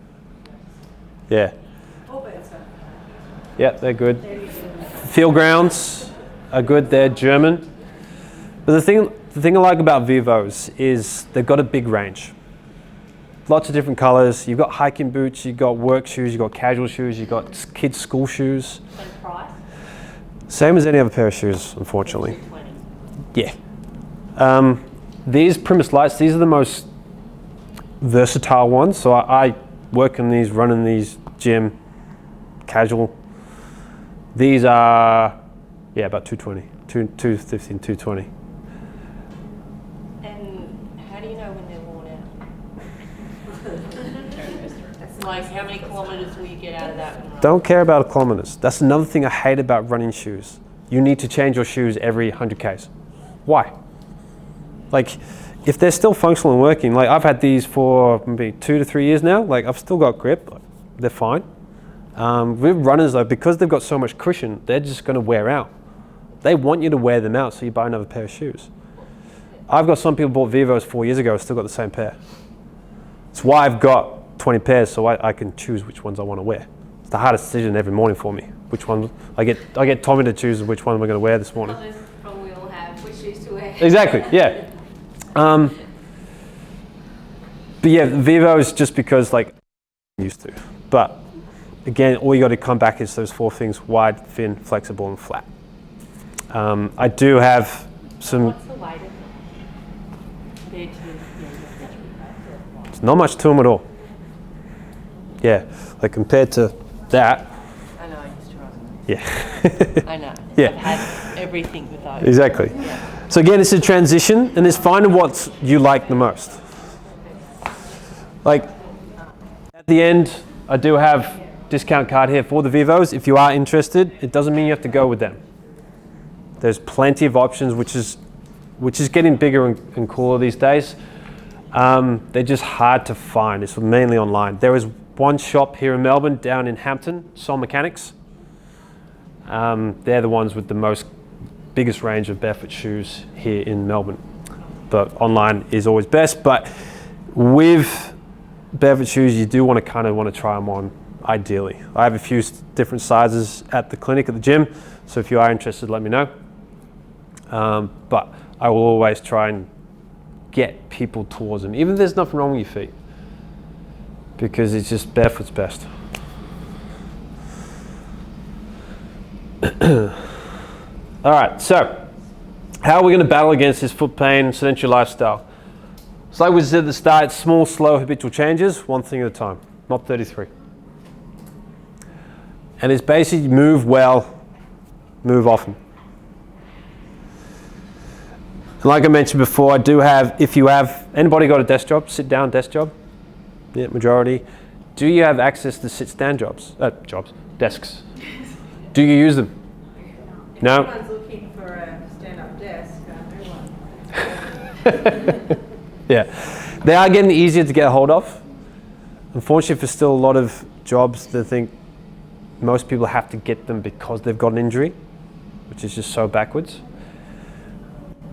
[SPEAKER 2] Yeah. Yeah, they're good. Field Grounds are good. They're German. But the thing I like about Vivos is they've got a big range. Lots of different colors. You've got hiking boots, you've got work shoes, you've got casual shoes, you've got kids' school shoes.
[SPEAKER 7] Same price?
[SPEAKER 2] Same as any other pair of shoes, unfortunately.
[SPEAKER 7] $220.
[SPEAKER 2] Yeah. These Primus Lights, these are the most versatile ones. So I work in these, run in these, gym, casual. These are, yeah, about 220, 215, 220.
[SPEAKER 7] And how do you know when they're worn out? It's like, how many kilometres will you get out of that one?
[SPEAKER 2] Don't care about kilometers. That's another thing I hate about running shoes. You need to change your shoes every 100 Ks. Why? Like, if they're still functional and working, like I've had these for maybe 2 to 3 years now, like I've still got grip, they're fine. With runners though, because they've got so much cushion, they're just gonna wear out. They want you to wear them out so you buy another pair of shoes. I've got some people bought Vivos 4 years ago, still got the same pair. It's why I've got 20 pairs so I can choose which ones I wanna wear. It's the hardest decision every morning for me. Which one, I get Tommy to choose which one am I gonna wear this morning.
[SPEAKER 4] Well, this problem we all have, which shoes to wear.
[SPEAKER 2] Exactly, yeah. But yeah, Vivo is just because like I'm used to. But again, all you got to come back is those 4 things: wide, thin, flexible, and flat. I do have some.
[SPEAKER 7] What's the weight of them? Compared to
[SPEAKER 2] It's not much to them at all. Yeah, like compared to that.
[SPEAKER 7] I know, I used to run them.
[SPEAKER 2] Yeah.
[SPEAKER 7] I know.
[SPEAKER 2] Yeah.
[SPEAKER 7] I've had everything with those.
[SPEAKER 2] Exactly. So again, it's a transition, and it's finding what you like the most. Like at the end, I do have discount card here for the Vivos. If you are interested, it doesn't mean you have to go with them. There's plenty of options, which is getting bigger and cooler these days. They're just hard to find. It's mainly online. There is one shop here in Melbourne, down in Hampton, Soul Mechanics. They're the ones with the biggest range of barefoot shoes here in Melbourne. But online is always best. But with barefoot shoes, you do want to try them on, ideally. I have a few different sizes at the clinic, at the gym, so if you are interested, let me know. But I will always try and get people towards them, even if there's nothing wrong with your feet, because it's just barefoot's best. All right, so how are we going to battle against this foot pain, sedentary lifestyle? So like we said at the start, it's small, slow, habitual changes, one thing at a time, not 33. And it's basically move well, move often. And like I mentioned before, I do have, if you have, anybody got a desk job, sit down desk job? Yeah, majority. Do you have access to sit stand desks? Do you use them? No?
[SPEAKER 1] Everyone's looking for a stand-up desk, everyone.
[SPEAKER 2] Yeah, they are getting easier to get a hold of. Unfortunately, for still a lot of jobs, they think most people have to get them because they've got an injury, which is just so backwards.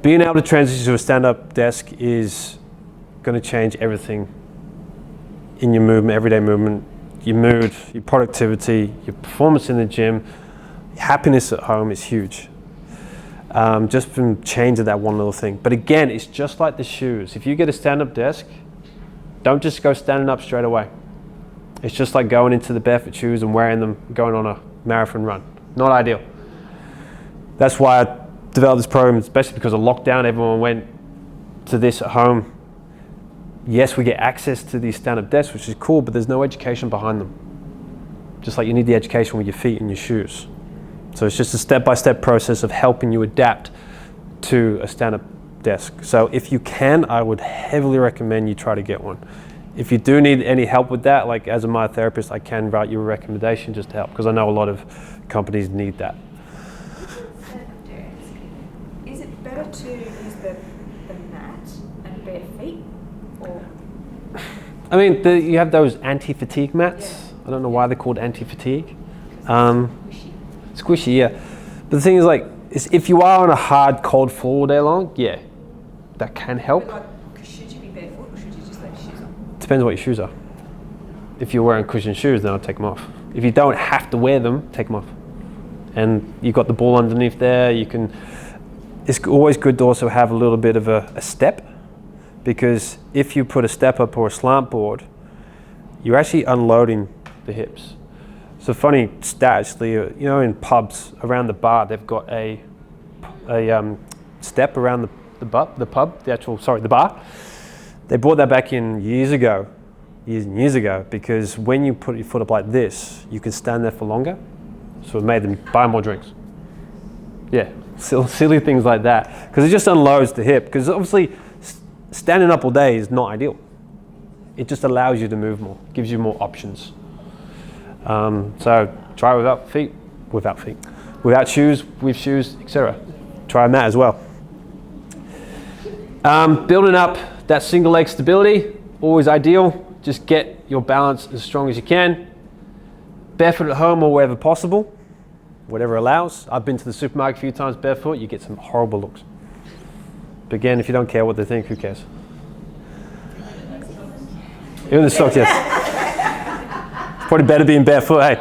[SPEAKER 2] Being able to transition to a stand-up desk is going to change everything in your movement, everyday movement, your mood, your productivity, your performance in the gym, your happiness at home is huge. Just from changing that one little thing. But again, it's just like the shoes. If you get a stand-up desk, don't just go standing up straight away. It's just like going into the barefoot shoes and wearing them, going on a marathon run. Not ideal. That's why I developed this program, especially because of lockdown. Everyone went to this at home. Yes, we get access to these stand-up desks, which is cool, but there's no education behind them. Just like you need the education with your feet and your shoes. So it's just a step-by-step process of helping you adapt to a stand-up desk. So if you can, I would heavily recommend you try to get one. If you do need any help with that, like as a myotherapist, I can write you a recommendation just to help, because I know a lot of companies need that.
[SPEAKER 1] Is it better to use the mat and bare feet, or?
[SPEAKER 2] I mean, you have those anti-fatigue mats. Yeah. I don't know why they're called anti-fatigue. Squishy, yeah. But the thing is, if you are on a hard, cold floor all day long, yeah, that can help.
[SPEAKER 1] But should you be barefoot, or should you just leave your shoes on?
[SPEAKER 2] Depends what your shoes are. If you're wearing cushioned shoes, then I'll take them off. If you don't have to wear them, take them off. And you've got the ball underneath there. It's always good to also have a little bit of a step, because if you put a step up or a slant board, you're actually unloading the hips. So funny stat, actually, in pubs around the bar, they've got a step around the bar. They brought that back in years and years ago, because when you put your foot up like this, you can stand there for longer. So it made them buy more drinks. Yeah, silly things like that, because it just unloads the hip. Because obviously, standing up all day is not ideal. It just allows you to move more, gives you more options. So try it without shoes, with shoes, etc. Try that as well. Building up that single leg stability, always ideal. Just get your balance as strong as you can. Barefoot at home or wherever possible, whatever allows. I've been to the supermarket a few times barefoot, you get some horrible looks. But again, if you don't care what they think, who cares? Even the socks, yes. It's probably better being barefoot, hey?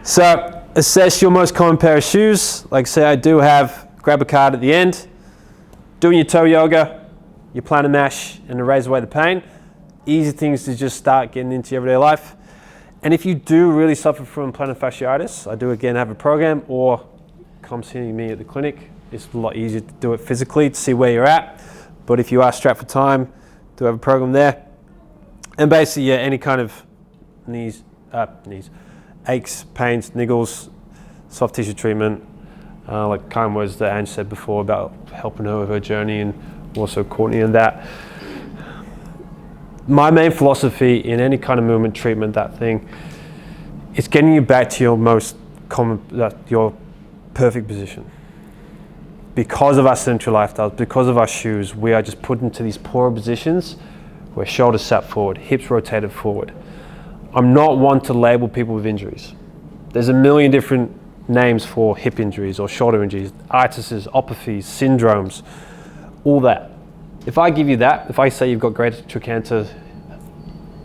[SPEAKER 2] So, assess your most common pair of shoes. Like say I do have, grab a card at the end. Doing your toe yoga, your plantar mash, and to raise away the pain. Easy things to just start getting into your everyday life. And if you do really suffer from plantar fasciitis, I do again have a program, or come see me at the clinic. It's a lot easier to do it physically to see where you're at. But if you are strapped for time, do have a program there. And basically, yeah, any kind of aches, pains, niggles, soft tissue treatment, like kind words that Ange said before about helping her with her journey, and also Courtney and that. My main philosophy in any kind of movement treatment, that thing, it's getting you back to your most common, your perfect position. Because of our sedentary lifestyles, because of our shoes, we are just put into these poorer positions where shoulders sat forward, hips rotated forward. I'm not one to label people with injuries. There's a million different names for hip injuries or shoulder injuries, itises, opathies, syndromes, all that. If I give you that, if I say you've got greater trochanter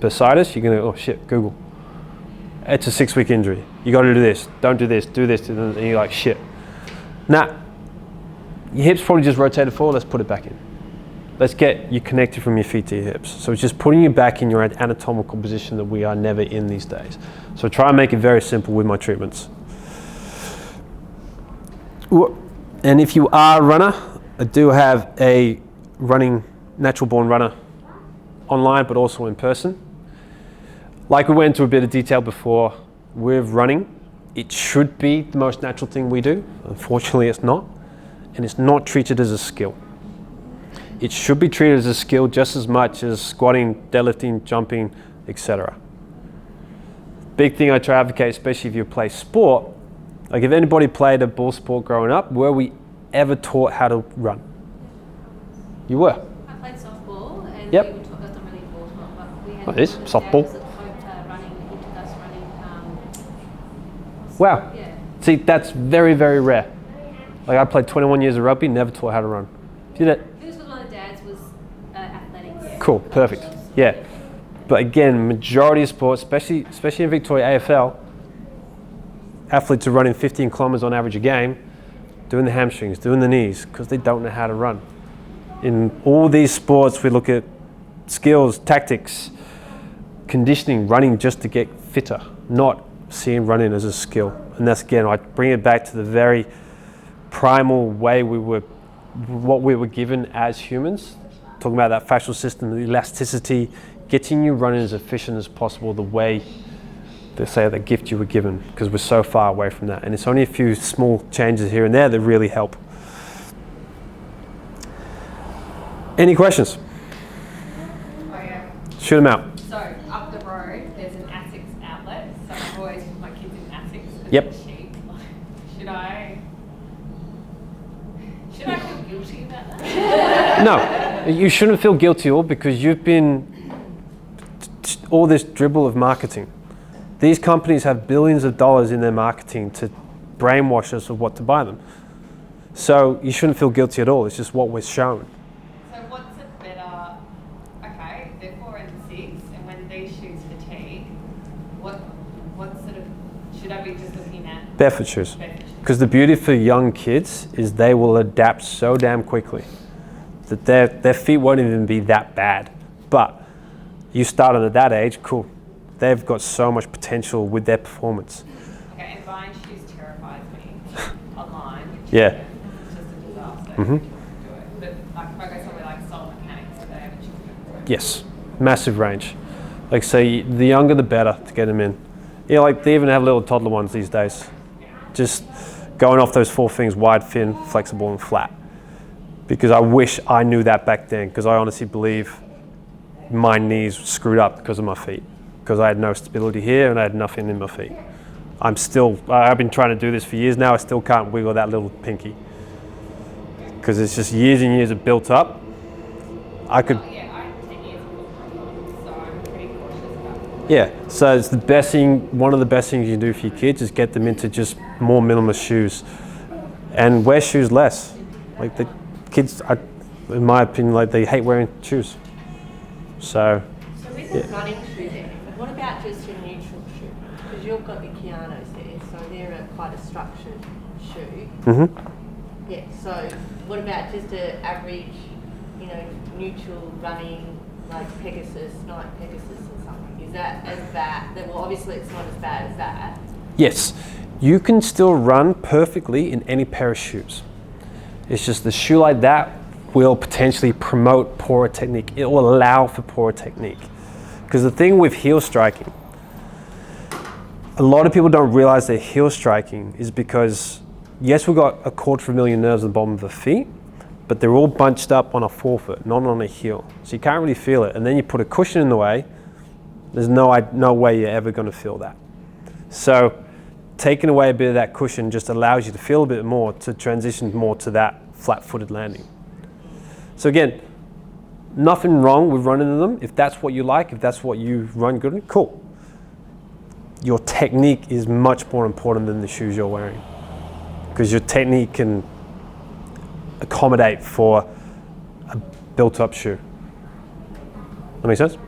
[SPEAKER 2] bursitis, you're gonna, oh shit, Google. It's a 6-week injury. You gotta do this, don't do this, do this, and you're like, shit. Nah, your hips probably just rotated forward, let's put it back in. Let's get you connected from your feet to your hips. So it's just putting you back in your anatomical position that we are never in these days. So try and make it very simple with my treatments. And if you are a runner, I do have a running, natural born runner online, but also in person. Like we went into a bit of detail before, with running, it should be the most natural thing we do. Unfortunately, it's not. And it's not treated as a skill. It should be treated as a skill just as much as squatting, deadlifting, jumping, etc. Big thing I try to advocate, especially if you play sport, like if anybody played a ball sport growing up, were we ever taught how to run? You were.
[SPEAKER 4] I played softball, and
[SPEAKER 2] Yep.
[SPEAKER 4] we were taught, that's not really ball sport, but we had
[SPEAKER 2] What is
[SPEAKER 4] one of the
[SPEAKER 2] softball?
[SPEAKER 4] dads that taught running, he took us running.
[SPEAKER 2] Wow.
[SPEAKER 4] Yeah.
[SPEAKER 2] See, that's very, very rare. Like I played 21 years of rugby, never taught how to run. Did it?
[SPEAKER 4] This was one of the dads was athletics.
[SPEAKER 2] Cool, perfect. Yeah. But again, majority of sports, especially in Victoria AFL, athletes are running 15 kilometers on average a game, doing the hamstrings, doing the knees, because they don't know how to run. In all these sports, we look at skills, tactics, conditioning, running just to get fitter, not seeing running as a skill. And that's, again, I bring it back to the very primal way what we were given as humans, talking about that fascial system, the elasticity, getting you running as efficient as possible, the way they say that gift you were given, because we're so far away from that. And it's only a few small changes here and there that really help. Any questions?
[SPEAKER 5] Oh yeah.
[SPEAKER 2] Shoot them out.
[SPEAKER 5] So up the road, there's an ASICS outlet. So I've always put my kids in ASICS. And
[SPEAKER 2] Yep.
[SPEAKER 5] they're cheap. Should I feel guilty about that?
[SPEAKER 2] No, you shouldn't feel guilty all, because you've been all this dribble of marketing. These companies have billions of dollars in their marketing to brainwash us of what to buy them. So you shouldn't feel guilty at all. It's just what we're shown.
[SPEAKER 5] So what's a better, okay, they're 4 and 6, and when these shoes fatigue, what sort of, should I be just looking at?
[SPEAKER 2] Barefoot shoes.
[SPEAKER 5] Barefoot shoes?
[SPEAKER 2] Because the beauty for young kids is they will adapt so damn quickly that their feet won't even be that bad. But you start them at that age, cool. They've got so much potential with their performance.
[SPEAKER 5] Okay, and buying shoes terrifies me online. Which
[SPEAKER 2] Yeah.
[SPEAKER 5] is just a disaster.
[SPEAKER 2] Mm-hmm. Yes, massive range. Like say, the younger the better to get them in. Yeah, like they even have little toddler ones these days. Just going off those 4 things: wide, thin, flexible, and flat. Because I wish I knew that back then, because I honestly believe my knees screwed up because of my feet. Because I had no stability here and I had nothing in my feet. I've been trying to do this for years now, I still can't wiggle that little pinky. Because it's just years and years of built up. I could.
[SPEAKER 5] Yeah, I'm 10 years old, so I'm pretty cautious about it.
[SPEAKER 2] Yeah, so it's the best thing, one of the best things you can do for your kids is get them into just more minimalist shoes. And wear shoes less. Like the kids, in my opinion, like they hate wearing shoes. So
[SPEAKER 7] with the running shoe then, what about just a neutral shoe? Because you've got the Keanos there, so they're quite a structured shoe.
[SPEAKER 2] Mm-hmm.
[SPEAKER 7] Yeah, so what about just an average, neutral running, like Pegasus, Nike Pegasus or something? Is that as bad? Well, obviously it's not as bad as that.
[SPEAKER 2] Yes, you can still run perfectly in any pair of shoes. It's just the shoe like that will potentially promote poorer technique. It will allow for poorer technique. Because the thing with heel striking, a lot of people don't realize that heel striking is because, yes, we've got 250,000 nerves at the bottom of the feet, but they're all bunched up on a forefoot, not on a heel. So you can't really feel it. And then you put a cushion in the way, there's no way you're ever going to feel that. So taking away a bit of that cushion just allows you to feel a bit more, to transition more to that flat-footed landing. So again, nothing wrong with running in them. If that's what you like, if that's what you run good in, cool. Your technique is much more important than the shoes you're wearing, because your technique can accommodate for a built-up shoe. That make sense?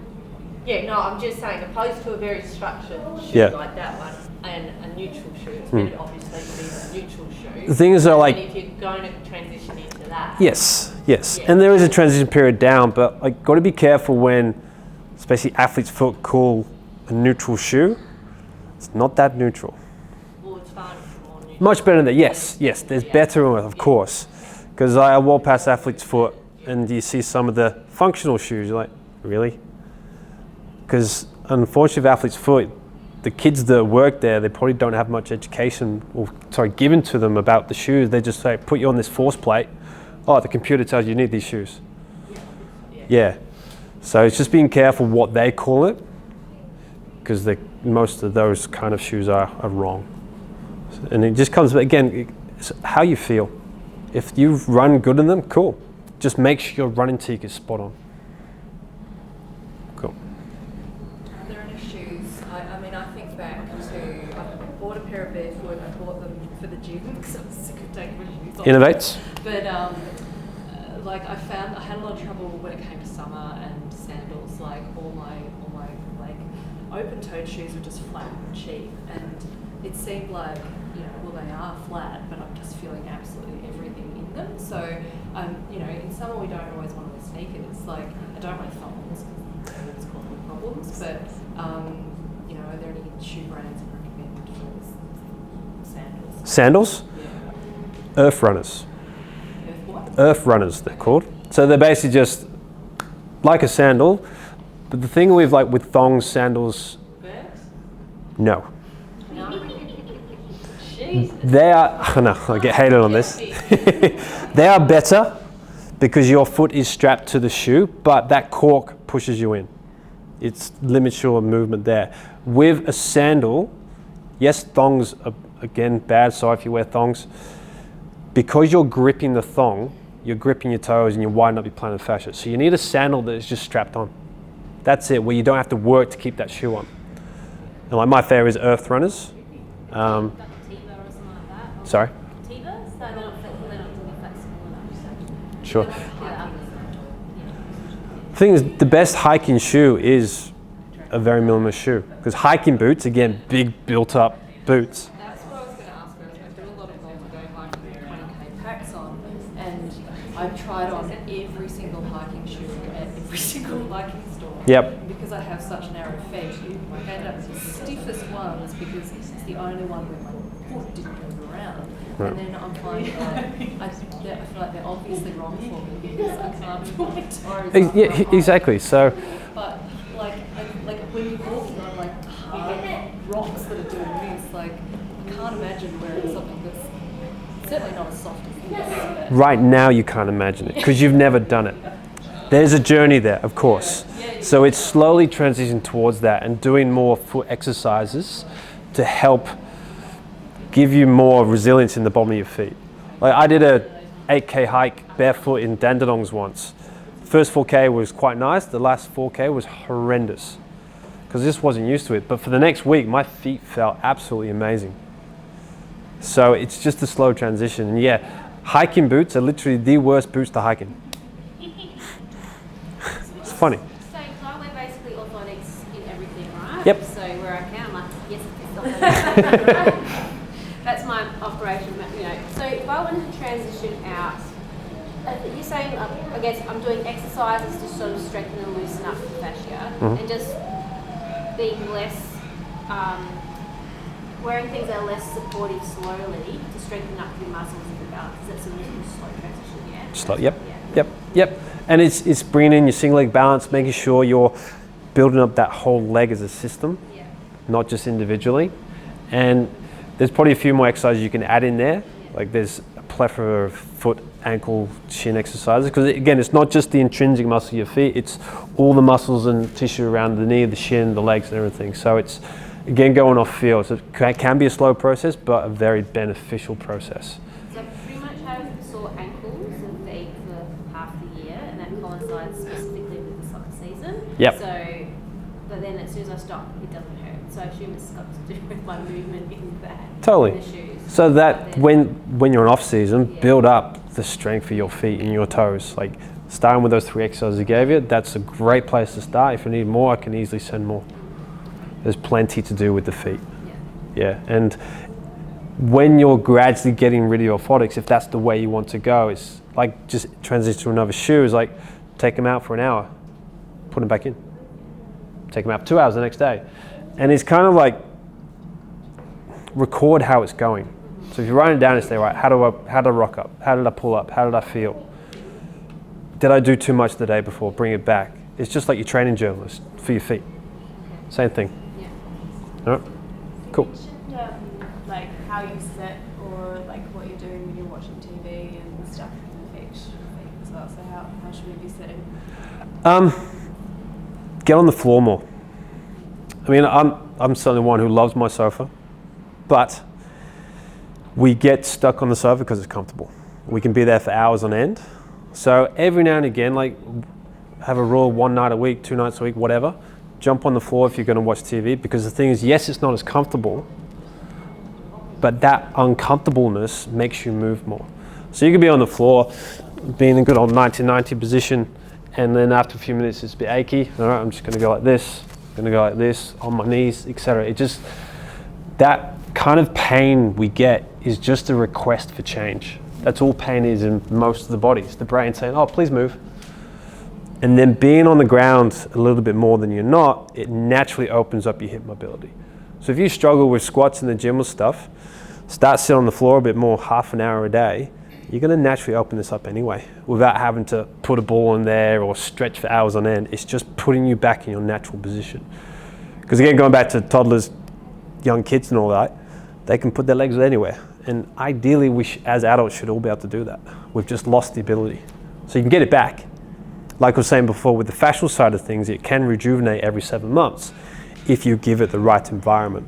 [SPEAKER 7] Yeah, no, I'm just saying, opposed to a very structured shoe like that one, and a neutral shoe, it's better obviously to be a neutral shoe.
[SPEAKER 2] The thing is, like,
[SPEAKER 7] if you're going to transition into that.
[SPEAKER 2] Yes,
[SPEAKER 7] Yeah.
[SPEAKER 2] and there is a transition period down, but like, got to be careful when, especially athlete's foot, call a neutral shoe. It's not that neutral.
[SPEAKER 7] Well, it's far more neutral.
[SPEAKER 2] Much better than that. Yes, there's better, of course. Because I walk past athlete's foot and you see some of the functional shoes, you're like, really? Because unfortunately, with athlete's foot, the kids that work there, they probably don't have much education given to them about the shoes. They just say, put you on this force plate. Oh, the computer tells you need these shoes. Yeah. So it's just being careful what they call it, because most of those kind of shoes are wrong. And it just comes, again, it's how you feel. If you run good in them, cool. Just make sure your running technique is spot on. Cool.
[SPEAKER 8] Are there any shoes? I mean, I think back to, I bought a pair of barefoot, I bought them for the gym because I was sick of taking my shoes off.
[SPEAKER 2] Innovates.
[SPEAKER 8] But like I had a lot of trouble when it came to summer and sandals. Like all my like open-toed shoes were just flat and cheap, and it seemed like, well, they are flat, but I'm just feeling absolutely everything in them. So in summer we don't always want to wear sneakers. Like I don't wear thongs because they always cause me problems. But are there any shoe brands you recommend for sandals?
[SPEAKER 2] Sandals?
[SPEAKER 8] Yeah.
[SPEAKER 2] Earth runners.
[SPEAKER 8] Earth what?
[SPEAKER 2] Earth runners, they're called. So they're basically just like a sandal, but the thing with thongs, sandals,
[SPEAKER 8] Birds?
[SPEAKER 2] no.
[SPEAKER 8] No. Jesus.
[SPEAKER 2] They are, no, I get hated on this. They are better because your foot is strapped to the shoe, but that cork pushes you in. It limits your movement there. With a sandal, yes, thongs are again bad, sorry if you wear thongs. Because you're gripping the thong, you're gripping your toes and you're widening up your plantar fascia. So you need a sandal that is just strapped on. That's it, where you don't have to work to keep that shoe on. And like my favorite is Earth Runners.
[SPEAKER 4] Like Tiva or something like that?
[SPEAKER 2] Sorry?
[SPEAKER 4] Tiva? So they're not flexible enough.
[SPEAKER 2] Sure.
[SPEAKER 4] Yeah.
[SPEAKER 2] The thing is, the best hiking shoe is a very minimalist shoe. Because hiking boots, again, big built up boots.
[SPEAKER 8] That's what I was going to ask. I do a lot of on-the-go hiking with 20k packs on, and I've tried on every single hiking shoe at every single hiking store.
[SPEAKER 2] Yep.
[SPEAKER 8] Because I have such narrow feet, I end up with the stiffest ones because it's the only one with my foot didn't move around.
[SPEAKER 2] Right.
[SPEAKER 8] And then I'm finding that I feel like they're obviously wrong for me because I can't move my toes.
[SPEAKER 2] Yeah,
[SPEAKER 8] after a
[SPEAKER 2] exactly. So,
[SPEAKER 8] But like when you're walking on like hard rocks that are doing this, like I can't imagine wearing something that's certainly not as soft as this.
[SPEAKER 2] right now you can't imagine it because you've never done it. There's a journey there, of course. So it's slowly transitioning towards that and doing more foot exercises to help give you more resilience in the bottom of your feet. Like I did a 8K hike barefoot in Dandenongs once. First 4K was quite nice. The last 4K was horrendous because I just wasn't used to it. But for the next week, my feet felt absolutely amazing. So it's just a slow transition. And yeah, hiking boots are literally the worst boots to hike in. It's funny.
[SPEAKER 4] So Kyle, we're basically orthotics in everything, right?
[SPEAKER 2] Yep.
[SPEAKER 4] So where I can, I'm like, yes, it's that's my operation, you know. So if I wanted to transition out, you're saying, I guess I'm doing exercises to sort of strengthen and loosen up the fascia, and just being less, wearing things that are less supportive slowly to strengthen up your muscles and your balance. That's a really slow transition, yeah?
[SPEAKER 2] Slow, yep. And it's bringing in your single leg balance, making sure you're building up that whole leg as a system, not just individually. And there's probably a few more exercises you can add in there. Like there's a plethora of foot, ankle, shin exercises. Because again, it's not just the intrinsic muscle of your feet, it's all the muscles and tissue around the knee, the shin, the legs and everything. So it's, again, going off feel. So it can be a slow process, but a very beneficial process.
[SPEAKER 4] So I pretty much have sore ankles and feet for half the year, and that coincides specifically with the soccer season.
[SPEAKER 2] Yep.
[SPEAKER 4] So, but then as soon as I stop, it doesn't hurt. So I assume it's got to do with my movement in that.
[SPEAKER 2] Totally.
[SPEAKER 4] In the shoes.
[SPEAKER 2] So that when you're in off season,
[SPEAKER 4] Yeah.
[SPEAKER 2] build up the strength for your feet and your toes. Like starting with those 3 exercises I gave you, that's a great place to start. If you need more, I can easily send more. There's plenty to do with the feet. Yeah. And when you're gradually getting rid of your orthotics, if that's the way you want to go, it's like just transition to another shoe. Is like take them out for an hour, put them back in. Take them out for 2 hours the next day. And it's kind of like record how it's going. So if you're writing it down and say, right, how did I rock up? How did I pull up? How did I feel? Did I do too much the day before? Bring it back. It's just like your training journalist for your feet. Same thing.
[SPEAKER 4] Yeah.
[SPEAKER 2] All right, cool.
[SPEAKER 9] You mentioned like how you sit or like what you're doing when you're watching TV and stuff can affect your feet as well. So how should we be sitting?
[SPEAKER 2] Get on the floor more. I mean, I'm certainly one who loves my sofa, but we get stuck on the sofa because it's comfortable. We can be there for hours on end. So every now and again, like have a rule 1 night a week, 2 nights a week, whatever. Jump on the floor if you're going to watch TV, because the thing is, yes, it's not as comfortable, but that uncomfortableness makes you move more. So you can be on the floor, being in a good old 1990 position, and then after a few minutes it's a bit achy. All right, I'm just going to go like this, going to go like this, on my knees, etc. It just, that kind of pain we get is just a request for change. That's all pain is in most of the bodies. The brain saying, oh, please move. And then being on the ground a little bit more than you're not, it naturally opens up your hip mobility. So if you struggle with squats in the gym or stuff, start sitting on the floor a bit more, half an hour a day, you're going to naturally open this up anyway, without having to put a ball in there or stretch for hours on end. It's just putting you back in your natural position. Because again, going back to toddlers, young kids and all that, they can put their legs anywhere. And ideally, we as adults should all be able to do that. We've just lost the ability. So you can get it back. Like I was saying before, with the fascial side of things, it can rejuvenate every 7 months if you give it the right environment.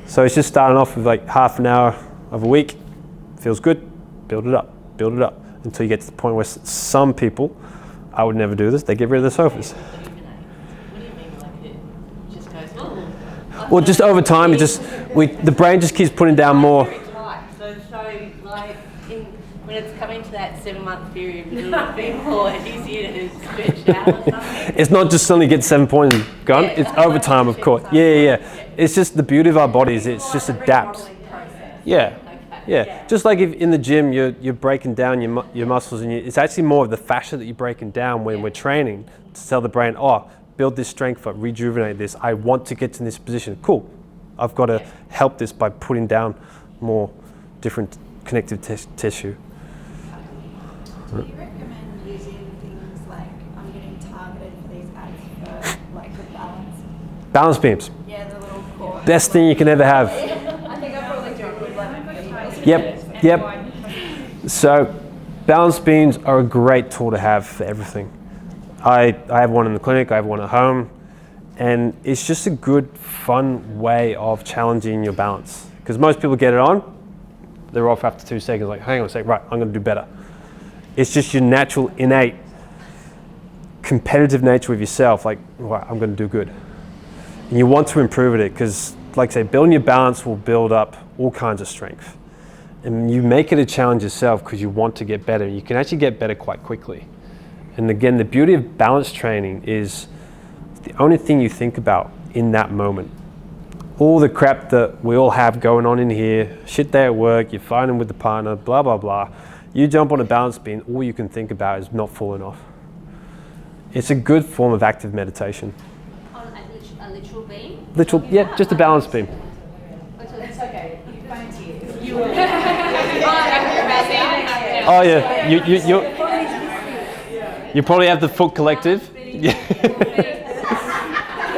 [SPEAKER 2] So it's just starting off with like half an hour of a week. Feels good, build it up, until you get to the point where some people, I would never do this, they get rid of the sofas.
[SPEAKER 7] What do you mean like it just goes, oh.
[SPEAKER 2] Well, just over time, the brain just keeps putting down more.
[SPEAKER 7] Very tight. So like when it's coming to that 7-month period, it'll be more easier to stretch out or something.
[SPEAKER 2] It's not just suddenly get 7 points and gone, it's over time, of course. Yeah. It's just the beauty of our bodies, it's just adapts. Yeah, just like if in the gym you're breaking down your muscles, and it's actually more of the fascia that you're breaking down when we're training to tell the brain, oh, build this strength up, rejuvenate this, I want to get to this position. Cool, I've got to help this by putting down more different connective tissue.
[SPEAKER 9] Do you recommend using things like, I'm getting targeted for these ads for like the balance?
[SPEAKER 2] Balance beams.
[SPEAKER 9] Yeah, the little cord.
[SPEAKER 2] Best thing you can ever have.
[SPEAKER 9] I think I probably do it with like
[SPEAKER 2] Yep. So balance beams are a great tool to have for everything. I have one in the clinic, I have one at home, and it's just a good, fun way of challenging your balance. Because most people get it on, they're off after 2 seconds, like, hang on a sec, right, I'm gonna do better. It's just your natural, innate, competitive nature with yourself, like, right, I'm gonna do good. And you want to improve it, because, like I say, building your balance will build up all kinds of strength. And you make it a challenge yourself because you want to get better. You can actually get better quite quickly. And again, the beauty of balance training is the only thing you think about in that moment. All the crap that we all have going on in here, shit day at work, you're fighting with the partner, blah, blah, blah. You jump on a balance beam, all you can think about is not falling off. It's a good form of active meditation.
[SPEAKER 4] On a literal beam?
[SPEAKER 2] Literal, yeah, just a balance beam.
[SPEAKER 4] It's okay.
[SPEAKER 2] Oh yeah, you probably have the foot collective. Yeah.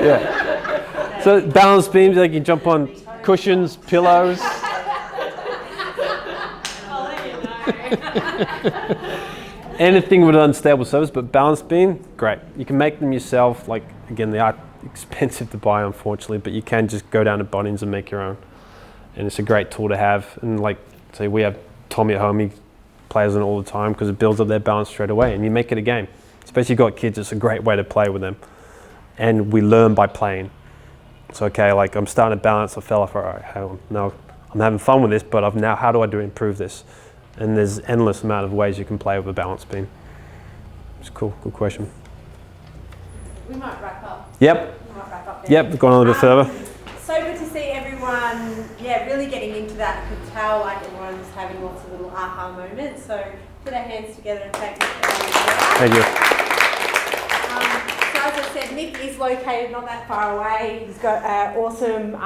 [SPEAKER 2] Yeah. So balance beams, like you jump on cushions, pillows. Anything with an unstable surface, but balance beam, great. You can make them yourself. Like again, they are expensive to buy, unfortunately, but you can just go down to Bunnings and make your own. And it's a great tool to have. And like, say we have Tommy at home, he plays on it all the time because it builds up their balance straight away, and you make it a game. Especially if you've got kids, it's a great way to play with them. And we learn by playing. So okay, like I'm starting to balance, I fell off, all right, hang on, no, I'm having fun with this, but how do I improve this? And there's endless amount of ways you can play with a balance beam. It's cool, good question.
[SPEAKER 1] We might wrap up.
[SPEAKER 2] Yep.
[SPEAKER 1] We might wrap up there.
[SPEAKER 2] Yep, going on a little bit further.
[SPEAKER 1] So good to see everyone, really getting into that. I could tell like everyone's having lots of little aha moments. So put our hands together and thank you.
[SPEAKER 2] Thank you.
[SPEAKER 1] So as I said, Mick is located not that far away. He's got an awesome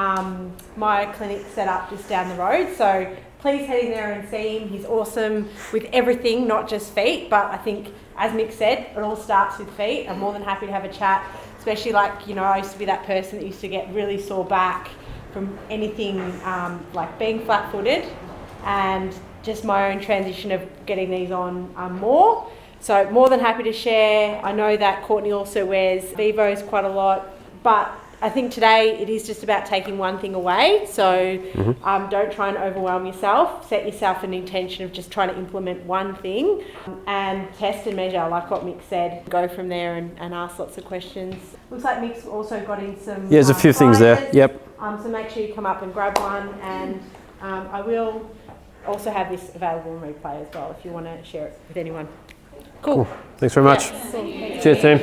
[SPEAKER 1] My Clinic set up just down the road. So please head in there and see him. He's awesome with everything, not just feet. But I think, as Mick said, it all starts with feet. I'm more than happy to have a chat. Especially like, I used to be that person that used to get really sore back from anything like being flat-footed, and just my own transition of getting these on more. So more than happy to share. I know that Courtney also wears Vivos quite a lot, but I think today it is just about taking one thing away. So don't try and overwhelm yourself. Set yourself an intention of just trying to implement one thing and test and measure, like what Mick said. Go from there and ask lots of questions. Looks like Mick's also got in some
[SPEAKER 2] Yeah, there's a few things there. Yep.
[SPEAKER 1] So make sure you come up and grab one, and I will also have this available in replay as well if you want to share it with anyone. Cool.
[SPEAKER 2] Thanks very much.
[SPEAKER 1] Yeah.
[SPEAKER 2] Cheers, team.